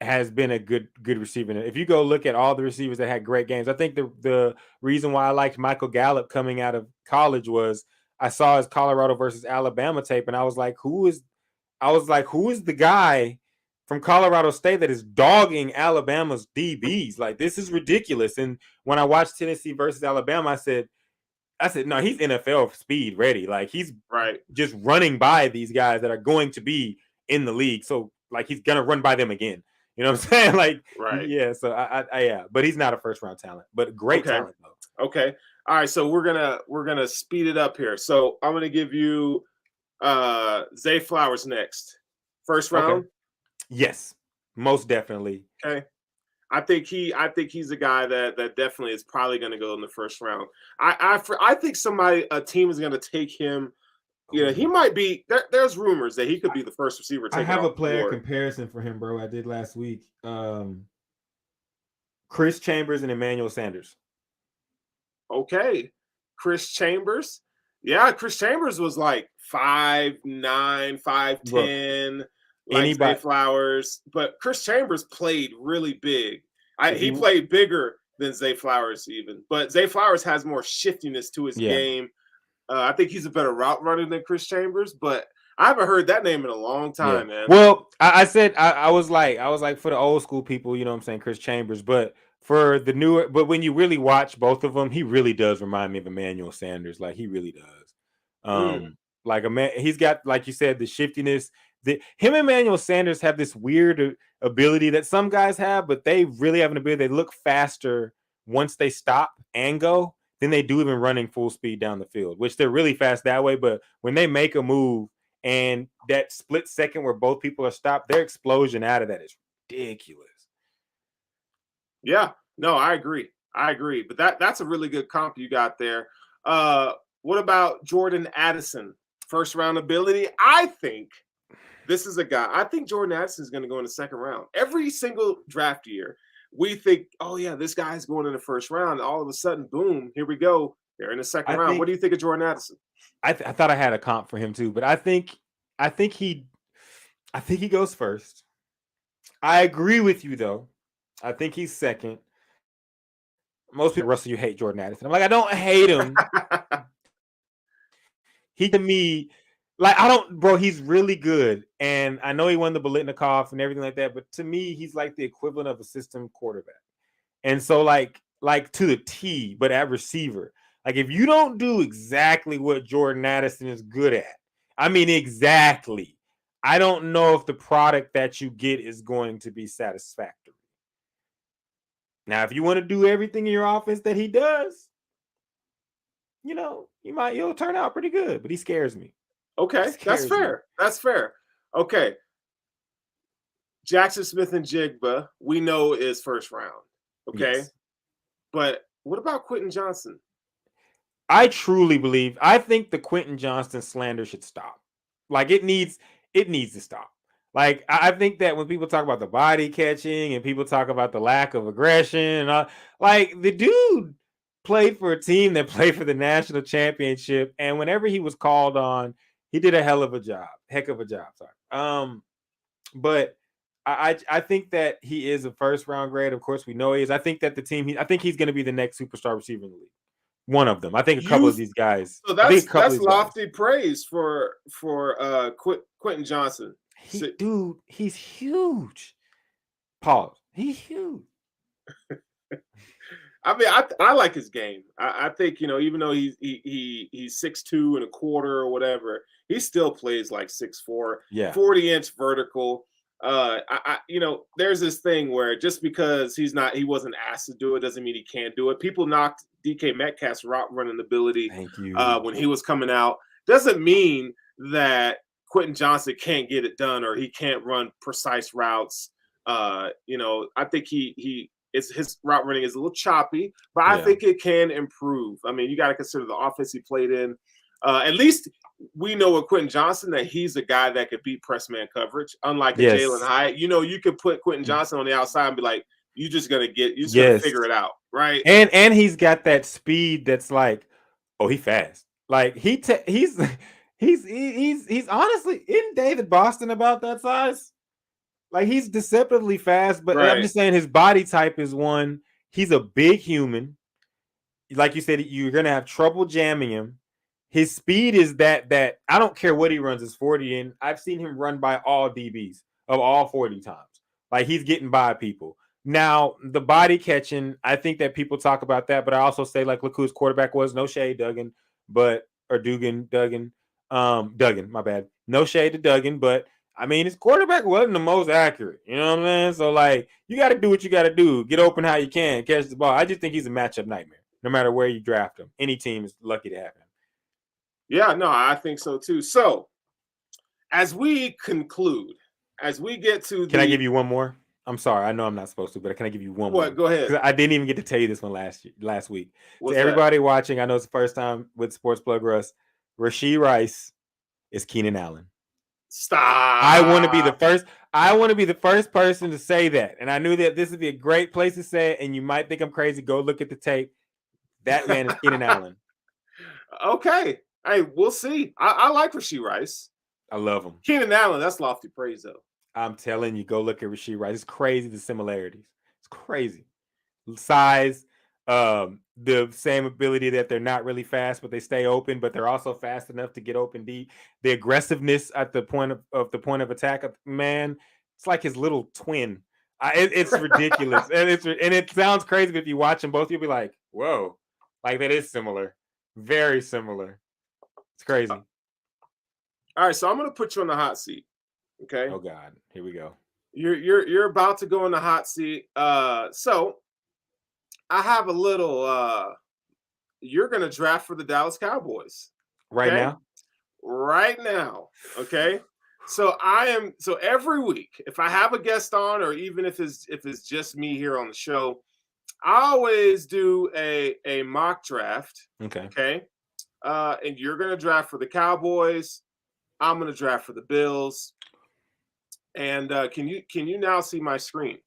S2: has been a good receiver. If you go look at all the receivers that had great games, I think the reason why I liked Michael Gallup coming out of college was I saw his Colorado versus Alabama tape, and I was like, who is the guy from Colorado State that is dogging Alabama's DBs? Like, this is ridiculous. And when I watched Tennessee versus Alabama, I said, no, he's NFL speed ready. Like, he's
S1: right,
S2: just running by these guys that are going to be in the league. So, like, he's gonna run by them again. You know what I'm saying? Like,
S1: right.
S2: yeah. So yeah, but he's not a first round talent, but great talent though.
S1: Okay. All right. So we're gonna speed it up here. So I'm gonna give you Zay Flowers next. First round.
S2: Okay. Yes, most definitely.
S1: Okay. I think he's a guy that definitely is probably going to go in the first round. I think a team is going to take him. You know, he might be. There's rumors that he could be the first receiver.
S2: I have a player comparison for him, bro. I did last week. Chris Chambers and Emmanuel Sanders.
S1: Okay, Chris Chambers. Yeah, Chris Chambers was like 5'9", 5'10". Like Zay Flowers, but Chris Chambers played really big. He played bigger than Zay Flowers even, but Zay Flowers has more shiftiness to his game. I think he's a better route runner than Chris Chambers, but I haven't heard that name in a long time, man.
S2: Well, I said I was like for the old school people, you know what I'm saying, Chris Chambers, but for the newer, but when you really watch both of them, he really does remind me of Emmanuel Sanders. Like, he really does. Like he's got, like you said, the shiftiness. Him and Emmanuel Sanders have this weird ability that some guys have, but they really have an ability. They look faster once they stop and go than they do even running full speed down the field, which they're really fast that way. But when they make a move and that split second where both people are stopped, their explosion out of that is ridiculous.
S1: Yeah, no, I agree. But that's a really good comp you got there. What about Jordan Addison? First round ability? I think this is a guy. I think Jordan Addison is going to go in the second round. Every single draft year, we think, oh, yeah, this guy's going in the first round. All of a sudden, boom, here we go. They're in the second round. What do you think of Jordan Addison?
S2: I thought I had a comp for him too, but I think he goes first. I agree with you, though. I think he's second. Most people, Russell, you hate Jordan Addison. I'm like, I don't hate him. He, to me, like, I don't, bro, he's really good. And I know he won the Biletnikoff and everything like that, but to me, he's like the equivalent of a system quarterback. And so, like to the T, but at receiver. Like, if you don't do exactly what Jordan Addison is good at, I mean, exactly, I don't know if the product that you get is going to be satisfactory. Now, if you want to do everything in your offense that he does, you know, you'll turn out pretty good, but he scares me.
S1: Okay, that's fair. That's fair. Okay. Jackson Smith and Jigba, we know is first round. Okay. Yes. But what about Quentin Johnston?
S2: I truly believe, I think the Quentin Johnston slander should stop. Like, it needs to stop. Like, I think that when people talk about the body catching and people talk about the lack of aggression, like, the dude played for a team that played for the national championship, and whenever he was called on, he did a heck of a job. Sorry. But I think that he is a first round grade. Of course, we know he is. I think that I think he's going to be the next superstar receiver in the league. One of them. I think a couple of these guys.
S1: So that's lofty praise for Quentin Johnston.
S2: Dude, he's huge. Pause. He's huge.
S1: I mean, I like his game. I think, even though he's 6'2" and a quarter or whatever, he still plays like 6'4",
S2: Yeah.
S1: 40-inch vertical. There's this thing where just because he wasn't asked to do it doesn't mean he can't do it. People knocked DK Metcalf's route running ability
S2: Thank you.
S1: when he was coming out. Doesn't mean that Quentin Johnson can't get it done or he can't run precise routes. I think his route running is a little choppy, but I think it can improve. I mean, you got to consider the offense he played in. At least we know with Quentin Johnson that he's a guy that could beat press man coverage, unlike a Jalen Hyatt. You could put Quentin Johnson on the outside and be like, you're just gonna figure it out, right?
S2: And he's got that speed that's like, oh, he fast. Like he's honestly, isn't David Boston about that size? Like he's deceptively fast, but I'm just saying his body type is one. He's a big human. Like you said, you're gonna have trouble jamming him. His speed is that I don't care what he runs his 40 in. I've seen him run by all DBs of all 40 times. Like he's getting by people. Now the body catching, I think that people talk about that, but I also say like look who his quarterback was. No shade, Duggan, Duggan. My bad. No shade to Duggan, but I mean, his quarterback wasn't the most accurate. You know what I'm saying? So, like, you got to do what you got to do. Get open how you can. Catch the ball. I just think he's a matchup nightmare, no matter where you draft him. Any team is lucky to have him.
S1: Yeah, no, I think so, too. So, as we conclude, as we get to
S2: Can I give you one more? I'm sorry. I know I'm not supposed to, but can I give you one more?
S1: Go ahead.
S2: Because I didn't even get to tell you this one last week.
S1: What's
S2: to everybody watching, I know it's the first time with Sports Plug Russ. Rashee Rice is Keenan Allen.
S1: Stop.
S2: I want to be the first person to say that. And I knew that this would be a great place to say it. And you might think I'm crazy. Go look at the tape. That man is Keenan Allen.
S1: Okay. Hey, we'll see. I like Rashee Rice.
S2: I love him.
S1: Keenan Allen, that's lofty praise, though.
S2: I'm telling you, go look at Rashee Rice. It's crazy, the similarities. It's crazy. Size, the same ability that they're not really fast, but they stay open, but they're also fast enough to get open deep. The aggressiveness at the point of attack, man, it's like his little twin. It's ridiculous, and it sounds crazy, but if you watch them both, you'll be like, "Whoa!" Like that is similar, very similar. It's crazy.
S1: All right, so I'm gonna put you on the hot seat. Okay.
S2: Oh God, here we go.
S1: You're about to go in the hot seat. So I have a little. You're gonna draft for the Dallas Cowboys
S2: right now.
S1: Right now, okay. So every week, if I have a guest on, or even if it's just me here on the show, I always do a mock draft.
S2: Okay.
S1: Okay. And you're gonna draft for the Cowboys. I'm gonna draft for the Bills. And can you now see my screen?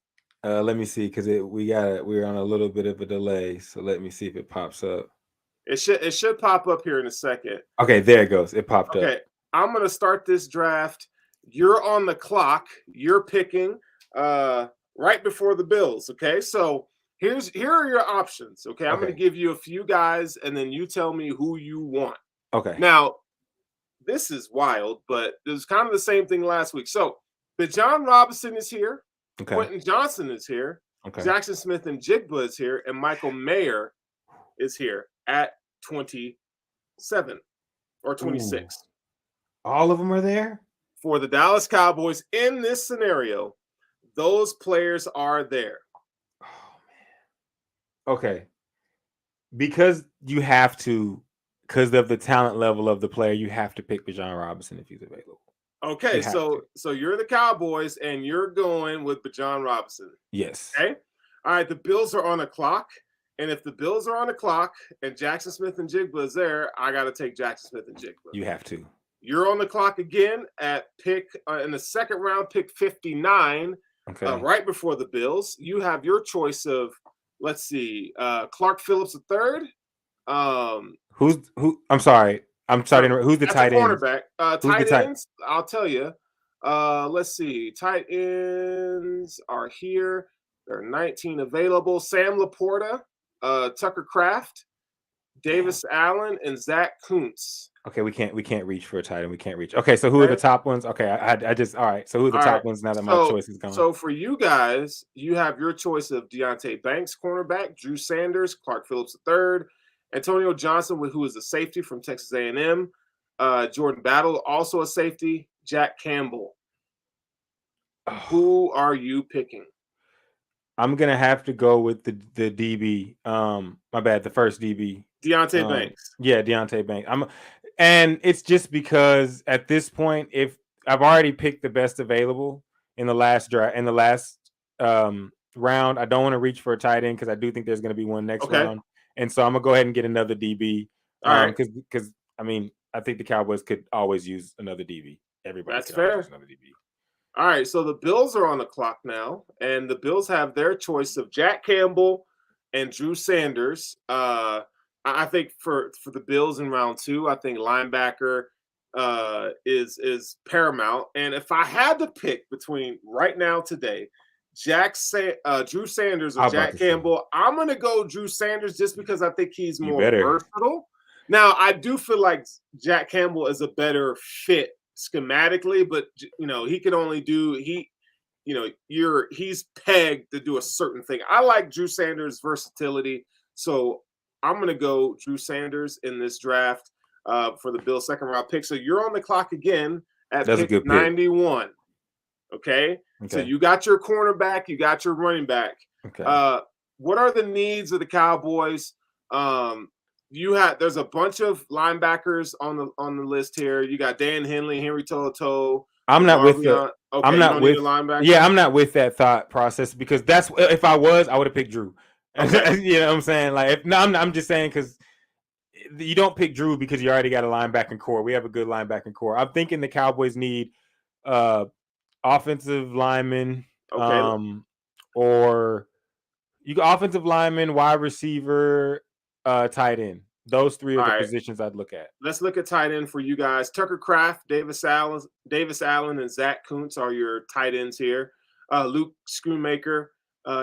S2: Let me see, because we're on a little bit of a delay. So let me see if it pops up.
S1: It should pop up here in a second.
S2: Okay, there it goes. It popped up.
S1: Okay, I'm gonna start this draft. You're on the clock. You're picking right before the Bills. Okay, so here are your options. Okay, I'm gonna give you a few guys, and then you tell me who you want.
S2: Okay.
S1: Now, this is wild, but it was kind of the same thing last week. So, Bijan Robinson is here.
S2: Okay.
S1: Quentin Johnson is here.
S2: Okay.
S1: Jackson Smith and Jigba is here, and Michael Mayer is here at 27 or 26.
S2: Ooh. All of them are there?
S1: For the Dallas Cowboys in this scenario, those players are there.
S2: Oh, man. Okay. Because you have to, because of the talent level of the player, you have to pick Bijan Robinson if he's available.
S1: Okay, so you're the Cowboys, and you're going with Bijan Robinson.
S2: Yes.
S1: Okay? All right, the Bills are on the clock. And if the Bills are on the clock and Jackson Smith and Jigba is there, I got to take Jackson Smith and Jigba.
S2: You have to.
S1: You're on the clock again at pick in the second round, pick 59, right before the Bills. You have your choice of, let's see, Clark Phillips III.
S2: Who? I'm sorry. Who's the tight end?
S1: Cornerback. Tight ends, I'll tell you. Let's see. Tight ends are here. There are 19 available. Sam Laporta, Tucker Kraft, Davis Allen, and Zach Kuntz.
S2: Okay, we can't reach for a tight end. We can't reach. Okay, so who are the
S1: Okay.
S2: top ones? Okay, I just all right. So who are the
S1: All right.
S2: top ones now that my choice is gone?
S1: So for you guys, you have your choice of Deontay Banks, cornerback, Drew Sanders, Clark Phillips III, Antonio Johnson, who is a safety from Texas A&M, Jordan Battle, also a safety, Jack Campbell.
S2: Oh,
S1: Who are you picking?
S2: I'm gonna have to go with the DB. My bad, the first DB.
S1: Deontay Banks.
S2: Yeah, Deontay Banks. And it's just because at this point, if I've already picked the best available in the last round, I don't want to reach for a tight end because I do think there's going to be one next
S1: Okay.
S2: round, and so I'm gonna go ahead and get another DB.
S1: All right.
S2: Because I mean, I think the Cowboys could always use another DB. Everybody
S1: That's
S2: could always
S1: fair.
S2: use another DB.
S1: All right, so the Bills are on the clock now, and the Bills have their choice of Jack Campbell and Drew Sanders. I think for the Bills in round 2, I think linebacker is paramount. And if I had to pick between right now today, Drew Sanders or Jack Campbell, I'm gonna go Drew Sanders just because I think he's more versatile. Now, I do feel like Jack Campbell is a better fit schematically, but he can only do he's pegged to do a certain thing. I like Drew Sanders' versatility, so I'm going to go Drew Sanders in this draft for the Bills' second round pick. So you're on the clock again at pick 91. Okay, so you got your cornerback, you got your running back.
S2: Okay.
S1: What are the needs of the Cowboys? There's a bunch of linebackers on the list here. You got Dan Henley, Henry To'oTo'o.
S2: I'm not with the.
S1: Okay,
S2: I'm not with
S1: linebacker.
S2: Yeah, I'm not with that thought process because that's if I was, I would have picked Drew. Okay. You know what I'm saying? Like, I'm just saying because you don't pick Drew because you already got a linebacking core. We have a good linebacking core. I'm thinking the Cowboys need offensive linemen, or you got offensive lineman, wide receiver, tight end. Those three are the positions I'd look at.
S1: Let's look at tight end for you guys. Tucker Kraft, Davis Allen, and Zach Kuntz are your tight ends here. Luke Schoonmaker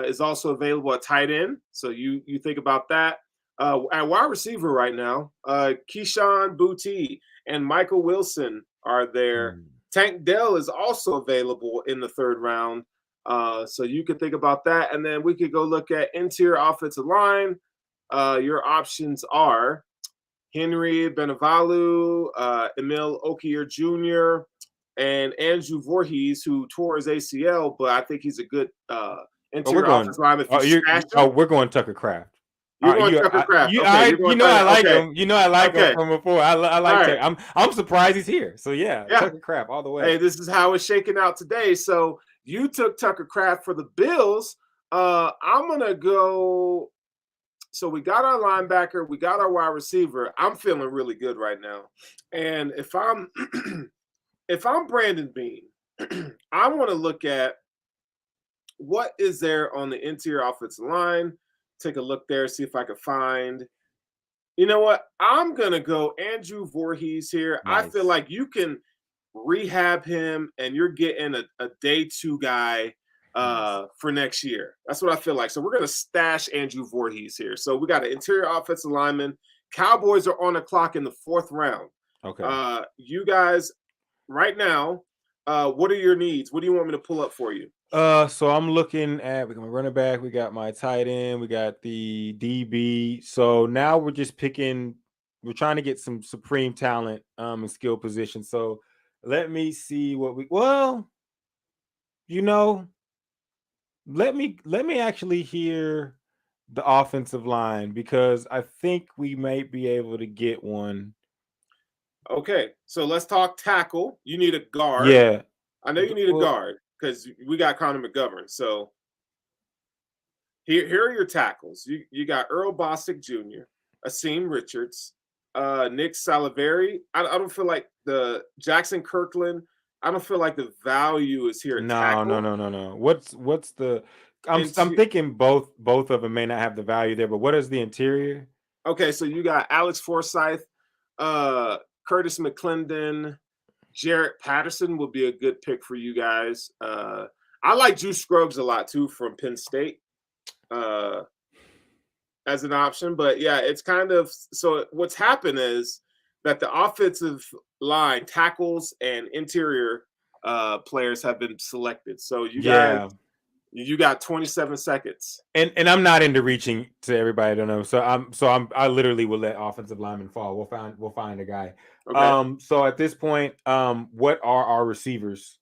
S1: is also available at tight end, so you think about that. At wide receiver right now, Keyshawn Boutte and Michael Wilson are there. Tank Dell is also available in the third round, so you could think about that. And then we could go look at interior offensive line. Your options are Henry Benevalu, Emil Okier Jr., and Andrew Voorhees, who tore his ACL, but I think he's a good interior offensive lineman.
S2: We're going Tucker Kraft.
S1: You're going Tucker Kraft.
S2: I like him. You know I like him from before. I like Tucker. I'm surprised he's here. So yeah, Tucker Kraft all the way.
S1: Hey, this is how it's shaking out today. So you took Tucker Kraft for the Bills. I'm gonna go. So we got our linebacker, we got our wide receiver. I'm feeling really good right now. And if I'm if I'm Brandon Beane, I want to look at what is there on the interior offensive line. Take a look there, see if I can find. You know what? I'm gonna go Andrew Voorhees here. Nice. I feel like you can rehab him, and you're getting a day 2 guy for next year. That's what I feel like. So we're going to stash Andrew Voorhees here. So we got an interior offensive lineman. Cowboys are on the clock in the 4th round.
S2: Okay.
S1: You guys, right now, what are your needs? What do you want me to pull up for you?
S2: So I'm looking at, we got my running back, we got my tight end, we got the DB. So now we're just picking, we're trying to get some supreme talent in skill position. So let me see what let me actually hear the offensive line because I think we might be able to get one.
S1: Okay, so let's talk tackle. You need a guard.
S2: Yeah.
S1: I know you need a guard because we got Connor McGovern. So here are your tackles. You got Earl Bostic Jr., Asim Richards, Nick Saliveri. I don't feel like the Jackson Kirkland. I don't feel like the value is here.
S2: No. What's the? I'm thinking both of them may not have the value there, but what is the interior?
S1: Okay, so you got Alex Forsyth, Curtis McClendon, Jarrett Patterson will be a good pick for you guys. I like Juice Scruggs a lot too from Penn State as an option, but yeah, it's kind of so. What's happened is that the offensive line tackles and interior players have been selected. So you guys,
S2: Yeah.
S1: you got 27 seconds.
S2: And I'm not into reaching to everybody. I don't know. I literally will let offensive linemen fall. We'll find a guy.
S1: Okay.
S2: So at this point, what are our receivers?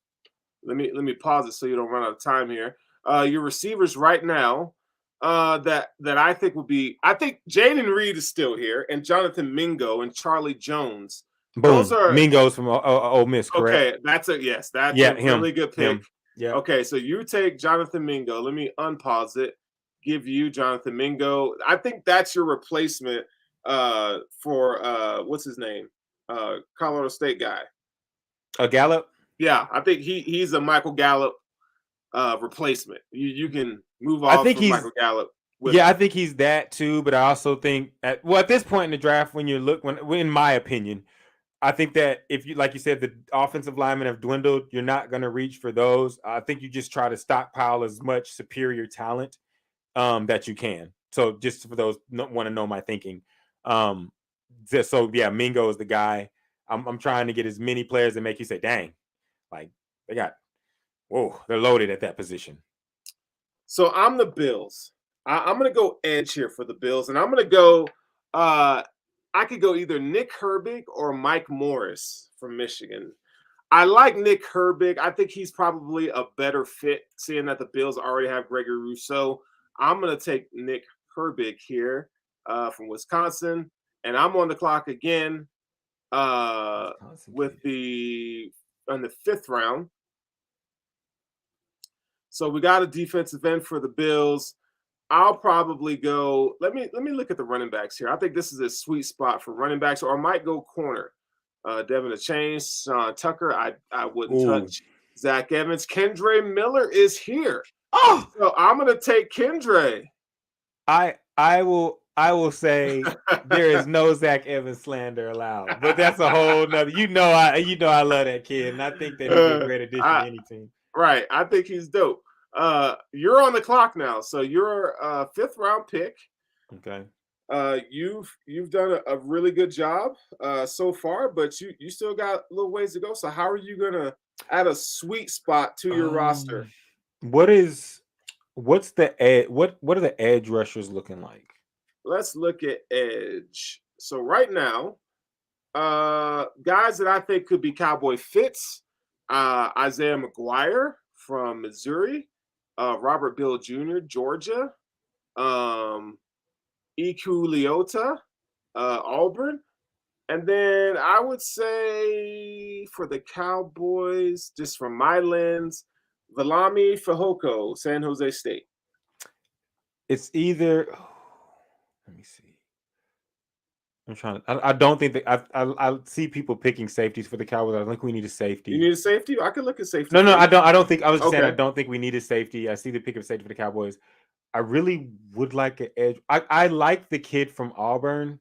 S1: Let me pause it so you don't run out of time here. Your receivers right now, that I think would be, I think Jaden Reed is still here, and Jonathan Mingo and Charlie Jones. Those
S2: Boom.
S1: are
S2: Mingo's from Ole Miss, correct?
S1: okay. That's a yes. That's
S2: Yeah,
S1: a really good pick.
S2: him. Yeah.
S1: Okay, so you take Jonathan Mingo. Let me unpause it. Give you Jonathan Mingo. I think that's your replacement for what's his name? Colorado State guy.
S2: A Gallup.
S1: Yeah, I think he's a Michael Gallup replacement. You can move
S2: I
S1: off
S2: think
S1: from
S2: he's
S1: Michael Gallup.
S2: I think he's that too. But I also think at this point in the draft, when in my opinion, I think that if you, like you said, the offensive linemen have dwindled, you're not going to reach for those. I think you just try to stockpile as much superior talent that you can. So just for those want to know my thinking. Yeah, Mingo is the guy. I'm trying to get as many players that make you say, dang, like they're loaded at that position.
S1: So I'm the Bills. I'm going to go edge here for the Bills, and I'm going to go. I could go either Nick Herbig or Mike Morris from Michigan. I like Nick Herbig. I think he's probably a better fit, seeing that the Bills already have Gregory Rousseau. I'm going to take Nick Herbig here from Wisconsin, and I'm on the clock again with the 5th round. So we got a defensive end for the Bills. I'll probably go. Let me look at the running backs here. I think this is a sweet spot for running backs, or I might go corner. Devin Achane, Sean Tucker. I wouldn't touch. Zach Evans. Kendre Miller is here.
S2: Oh,
S1: so I'm gonna take Kendre.
S2: I will say there is no Zach Evans slander allowed, but that's a whole nother. I love that kid, and I think that he's a great addition to any team.
S1: Right, I think he's dope. You're on the clock now, so you're a 5th round pick.
S2: Okay.
S1: You've done a really good job so far, but you still got a little ways to go. So how are you gonna add a sweet spot to your roster?
S2: What are the edge rushers looking like?
S1: Let's look at edge. So right now, guys that I think could be Cowboy fits: Isaiah McGuire from Missouri, Robert Bill Jr., Georgia, Iku Leota, Auburn. And then I would say for the Cowboys, just from my lens, Valami Fehoko, San Jose State.
S2: It's either. Let me see. I'm trying to. I don't think that I see people picking safeties for the Cowboys. I think we need a safety.
S1: You need a safety? I could look at safety.
S2: No, I don't. I don't think. I was just saying I don't think we need a safety. I see the pick of safety for the Cowboys. I really would like an edge. I like the kid from Auburn.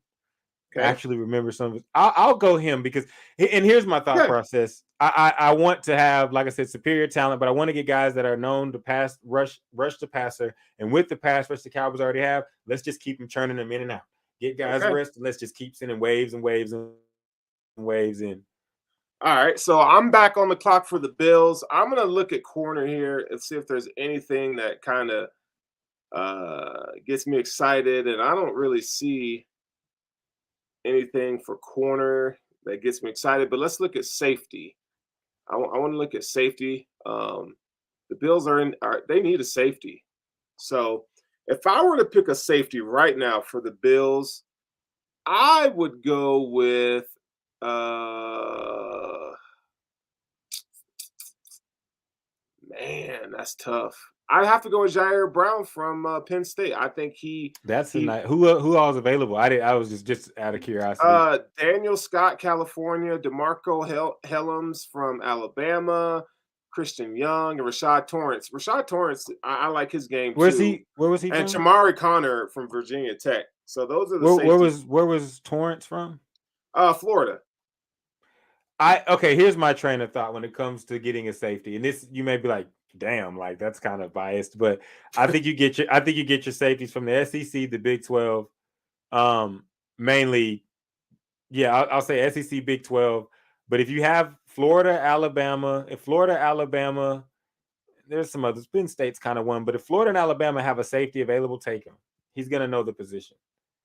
S2: Okay. I actually remember some of it. I'll go him because, and here's my thought process. I want to have, like I said, superior talent, but I want to get guys that are known to pass, rush the passer, and with the pass rush the Cowboys already have, let's just keep them churning them in and out. Get guys rest, and let's just keep sending waves and waves and waves in.
S1: All right, so I'm back on the clock for the Bills. I'm going to look at corner here and see if there's anything that kind of gets me excited, and I don't really see anything for corner that gets me excited, but let's look at safety. I want to look at safety. The Bills they need a safety. So if I were to pick a safety right now for the Bills, I would go with man, that's tough. I'd have to go with Jair Brown from Penn State. I think
S2: that's a nice. Who all is available? I was just out of curiosity.
S1: Daniel Scott, California, DeMarco Helms from Alabama, Christian Young, and Rashad Torrance. Rashad Torrance, I like his game
S2: Where was he?
S1: And Chamari Connor from Virginia Tech. So those are the safeties.
S2: Where was Torrance from?
S1: Florida.
S2: Here's my train of thought when it comes to getting a safety, and this you may be like, damn, like that's kind of biased, but I think you get your safeties from the SEC, the Big 12, mainly, Yeah, I'll say SEC, Big 12. But if you have Florida, Alabama, there's some others. Penn State's kind of one. But if Florida and Alabama have a safety available, take him. He's going to know the position.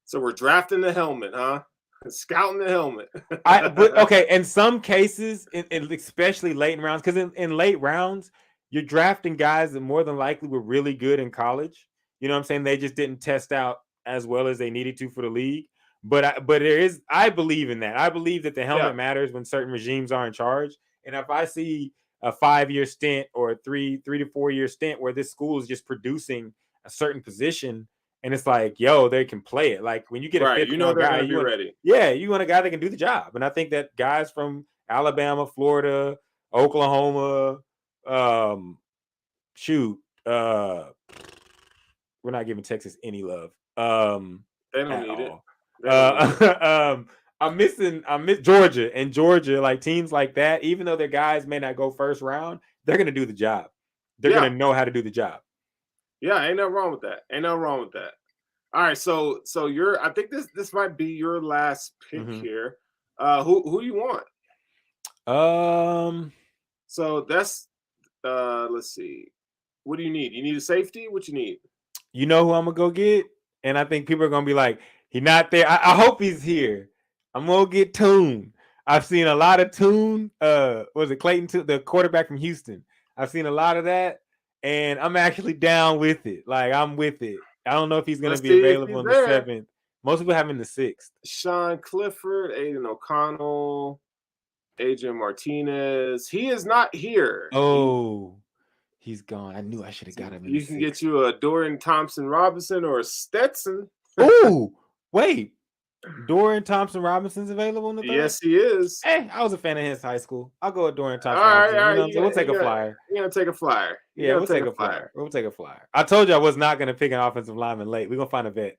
S1: So we're drafting the helmet, huh? Scouting the helmet.
S2: But okay, in some cases, especially late in rounds, because in late rounds, you're drafting guys that more than likely were really good in college. You know what I'm saying? They just didn't test out as well as they needed to for the league. But I believe in that. I believe that the helmet matters when certain regimes are in charge. And if I see a 5-year stint or a 3 to 4 year stint where this school is just producing a certain position, and it's like, yo, they can play it. Like when you get a
S1: right,
S2: fifth
S1: you know
S2: round
S1: they're
S2: guy,
S1: going to be ready.
S2: Yeah, you want a guy that can do the job. And I think that guys from Alabama, Florida, Oklahoma, we're not giving Texas any love.
S1: They don't need
S2: all.
S1: it.
S2: I miss Georgia and Georgia, like teams like that, even though their guys may not go first round, they're gonna do the job. They're gonna know how to do the job.
S1: Yeah, ain't nothing wrong with that. All right, so I think this might be your last pick here. Who you want? So that's let's see. What do you need? You need a safety? What you need?
S2: You know who I'm gonna go get? And I think people are gonna be like, he's not there. I hope he's here. I'm gonna get Toon. I've seen a lot of Toon. Was it Clayton, the quarterback from Houston? I've seen a lot of that, and I'm actually down with it. Like I'm with it. I don't know if he's gonna be available in the 7th. Most people have him in the 6th.
S1: Sean Clifford, Aiden O'Connell, Adrian Martinez. He is not here.
S2: He's gone. I knew I should have got him.
S1: You can get you a Dorian Thompson-Robinson or a Stetson.
S2: Oh, wait. Dorian Thompson-Robinson's available in the 3rd?
S1: Yes, he is.
S2: Hey, I was a fan of his high school. I'll go with Dorian Thompson-Robinson.
S1: All right,
S2: We'll take a flyer.
S1: You're going to take a flyer.
S2: Yeah, we'll take a flyer. We'll take a flyer. I told you I was not going to pick an offensive lineman late. We're going to find a vet.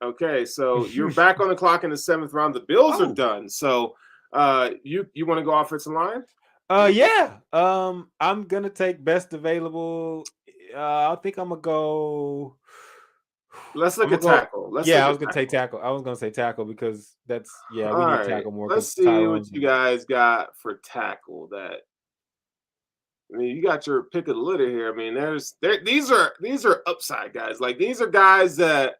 S1: Okay, so you're back on the clock in the 7th round. The Bills are done. So you want to go offensive line?
S2: Yeah. I'm gonna take best available. I think I'm gonna go.
S1: Let's look at tackle.
S2: I was gonna take tackle. I was gonna say tackle because we need tackle more.
S1: Let's see what you guys got for tackle. That I mean, you got your pick of the litter here. I mean, these are upside guys. Like these are guys that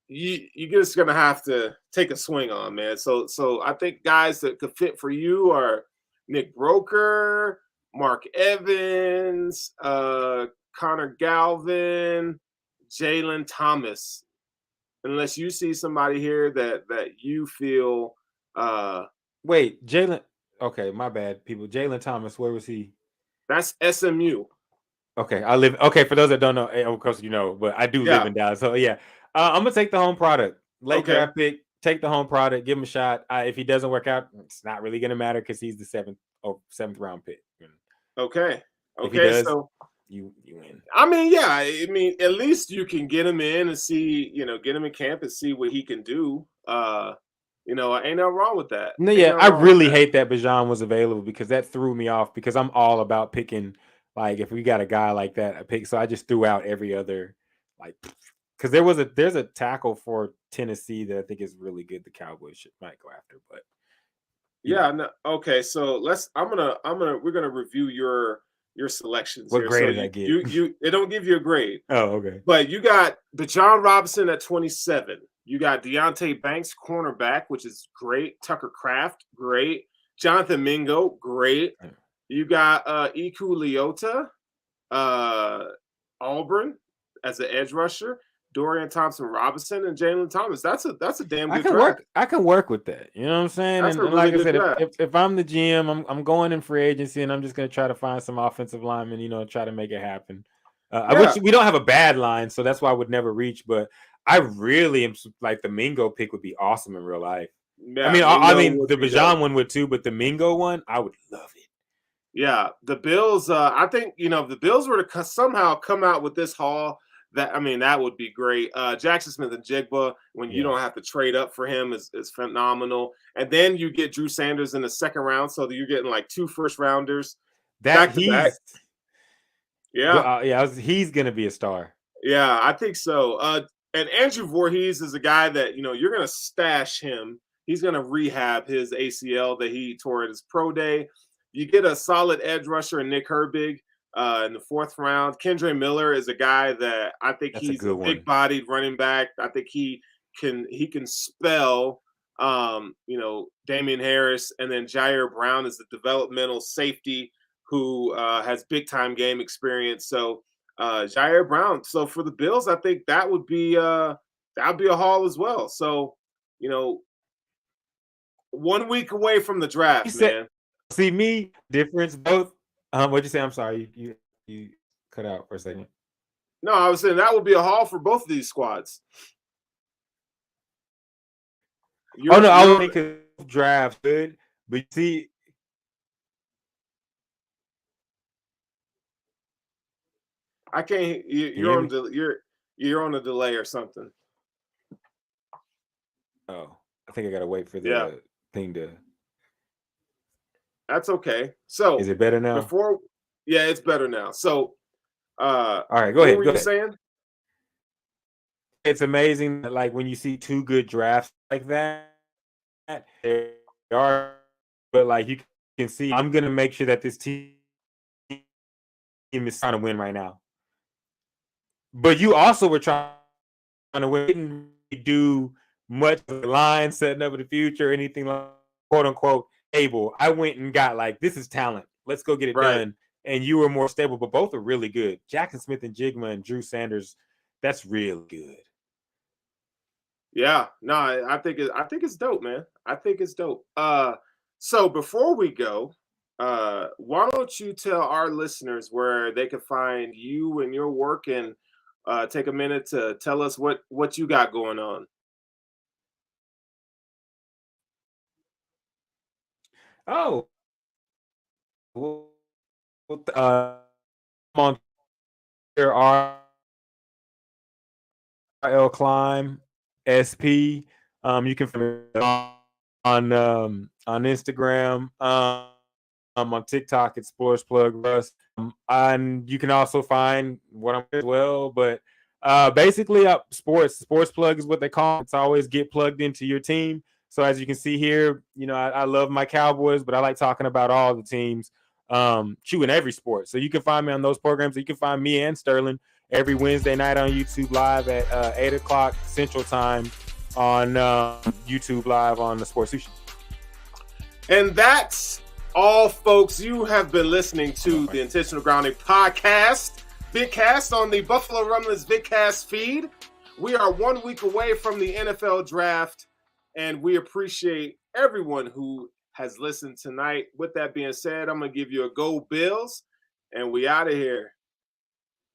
S1: you're just gonna have to take a swing on, man. So I think guys that could fit for you are Nick Broker, Mark Evans, Connor Galvin, Jalen Thomas. Unless you see somebody here that you feel.
S2: Wait, Jalen. Okay, my bad, people. Jalen Thomas, where was he?
S1: That's SMU.
S2: Okay, I live. Okay, for those that don't know, of course you know, but I do live in Dallas. So yeah, I'm gonna take the home product. Late draft pick. Take the home product, give him a shot. If he doesn't work out, it's not really going to matter because he's the 7th round pick.
S1: Okay.
S2: If he does, so you win.
S1: I mean, yeah. I mean, at least you can get him in and see, get him in camp and see what he can do. Ain't nothing wrong with that.
S2: No, yeah, I really hate that Bijan was available because that threw me off because I'm all about picking. Like, if we got a guy like that, I pick. So I just threw out every other, like. Because there's a tackle for Tennessee that I think is really good. The Cowboys might go after, but
S1: no, okay. So we're gonna review your selections.
S2: What grade did I get?
S1: They don't give you a grade.
S2: Oh, okay.
S1: But you got Bijan Robinson at 27. You got Deonte Banks, cornerback, which is great. Tucker Kraft, great. Jonathan Mingo, great. You got Iku Leota, Auburn as an edge rusher. Dorian Thompson-Robinson and Jalen Thomas. That's a damn good draft.
S2: I can work with that. You know what I'm saying?
S1: That's
S2: and like I said, if I'm the GM, I'm going in free agency and I'm just going to try to find some offensive linemen, try to make it happen. We don't have a bad line, so that's why I would never reach. But I really am like the Mingo pick would be awesome in real life. Yeah, I mean the Bijan one would too, but the Mingo one, I would love it.
S1: Yeah, the Bills. I think if the Bills were to somehow come out with this haul. That would be great. Jackson Smith and Jigba, when you don't have to trade up for him, is phenomenal. And then you get Drew Sanders in the 2nd round, so that you're getting like 2 first-rounders back to back.
S2: Yeah, he's gonna be a star.
S1: Yeah, I think so. And Andrew Voorhees is a guy that you're gonna stash him He's going to rehab his ACL that he tore at his pro day. You get a solid edge rusher in Nick Herbig in the 4th round. Kendre Miller is a guy that I think
S2: That's a
S1: he's a
S2: good one.
S1: big-bodied running back. I think he can spell Damian Harris, and then Jair Brown is the developmental safety who has big-time game experience. So Jair Brown. So for the Bills, I think that would be a haul as well. So 1 week away from the draft, man.
S2: See me difference both. What'd you say? I'm sorry, you cut out for a second.
S1: No, I was saying that would be a haul for both of these squads.
S2: I would think draft good, but see,
S1: I can't. You're on a delay or something.
S2: Oh, I think I gotta wait for the thing to.
S1: That's okay. So
S2: is it better now?
S1: It's better now. So,
S2: all right, go ahead.
S1: What were you saying?
S2: It's amazing that, like, when you see 2 good drafts like that, they are, but like you can see, I'm gonna make sure that this team is trying to win right now. But you also were trying to win. Didn't do much of the line setting up in the future, anything like quote unquote able. I went and got like, this is talent. Let's go get it done. And you were more stable, but both are really good. Jackson Smith and Jigma and Drew Sanders, that's really good.
S1: Yeah, no, I think it's dope, man. I think it's dope. So before we go, why don't you tell our listeners where they can find you and your work, and take a minute to tell us what you got going on.
S2: Oh, well, on there RL Climb SP. You can find me on Instagram. On TikTok, it's Sports Plug Russ. And you can also find what I'm as well. But basically, Sports Plug is what they call it. It's always get plugged into your team. So as you can see here, I love my Cowboys, but I like talking about all the teams, in every sport. So you can find me on those programs. You can find me and Sterling every Wednesday night on YouTube Live at 8 o'clock Central Time on YouTube Live on the Sports Sushi.
S1: And that's all, folks. You have been listening to the Intentional Grounding Podcast, Vidcast on the Buffalo Rumblings Vidcast feed. We are 1 week away from the NFL Draft, and we appreciate everyone who has listened tonight. With that being said, I'm going to give you a Go Bills, and we out of here.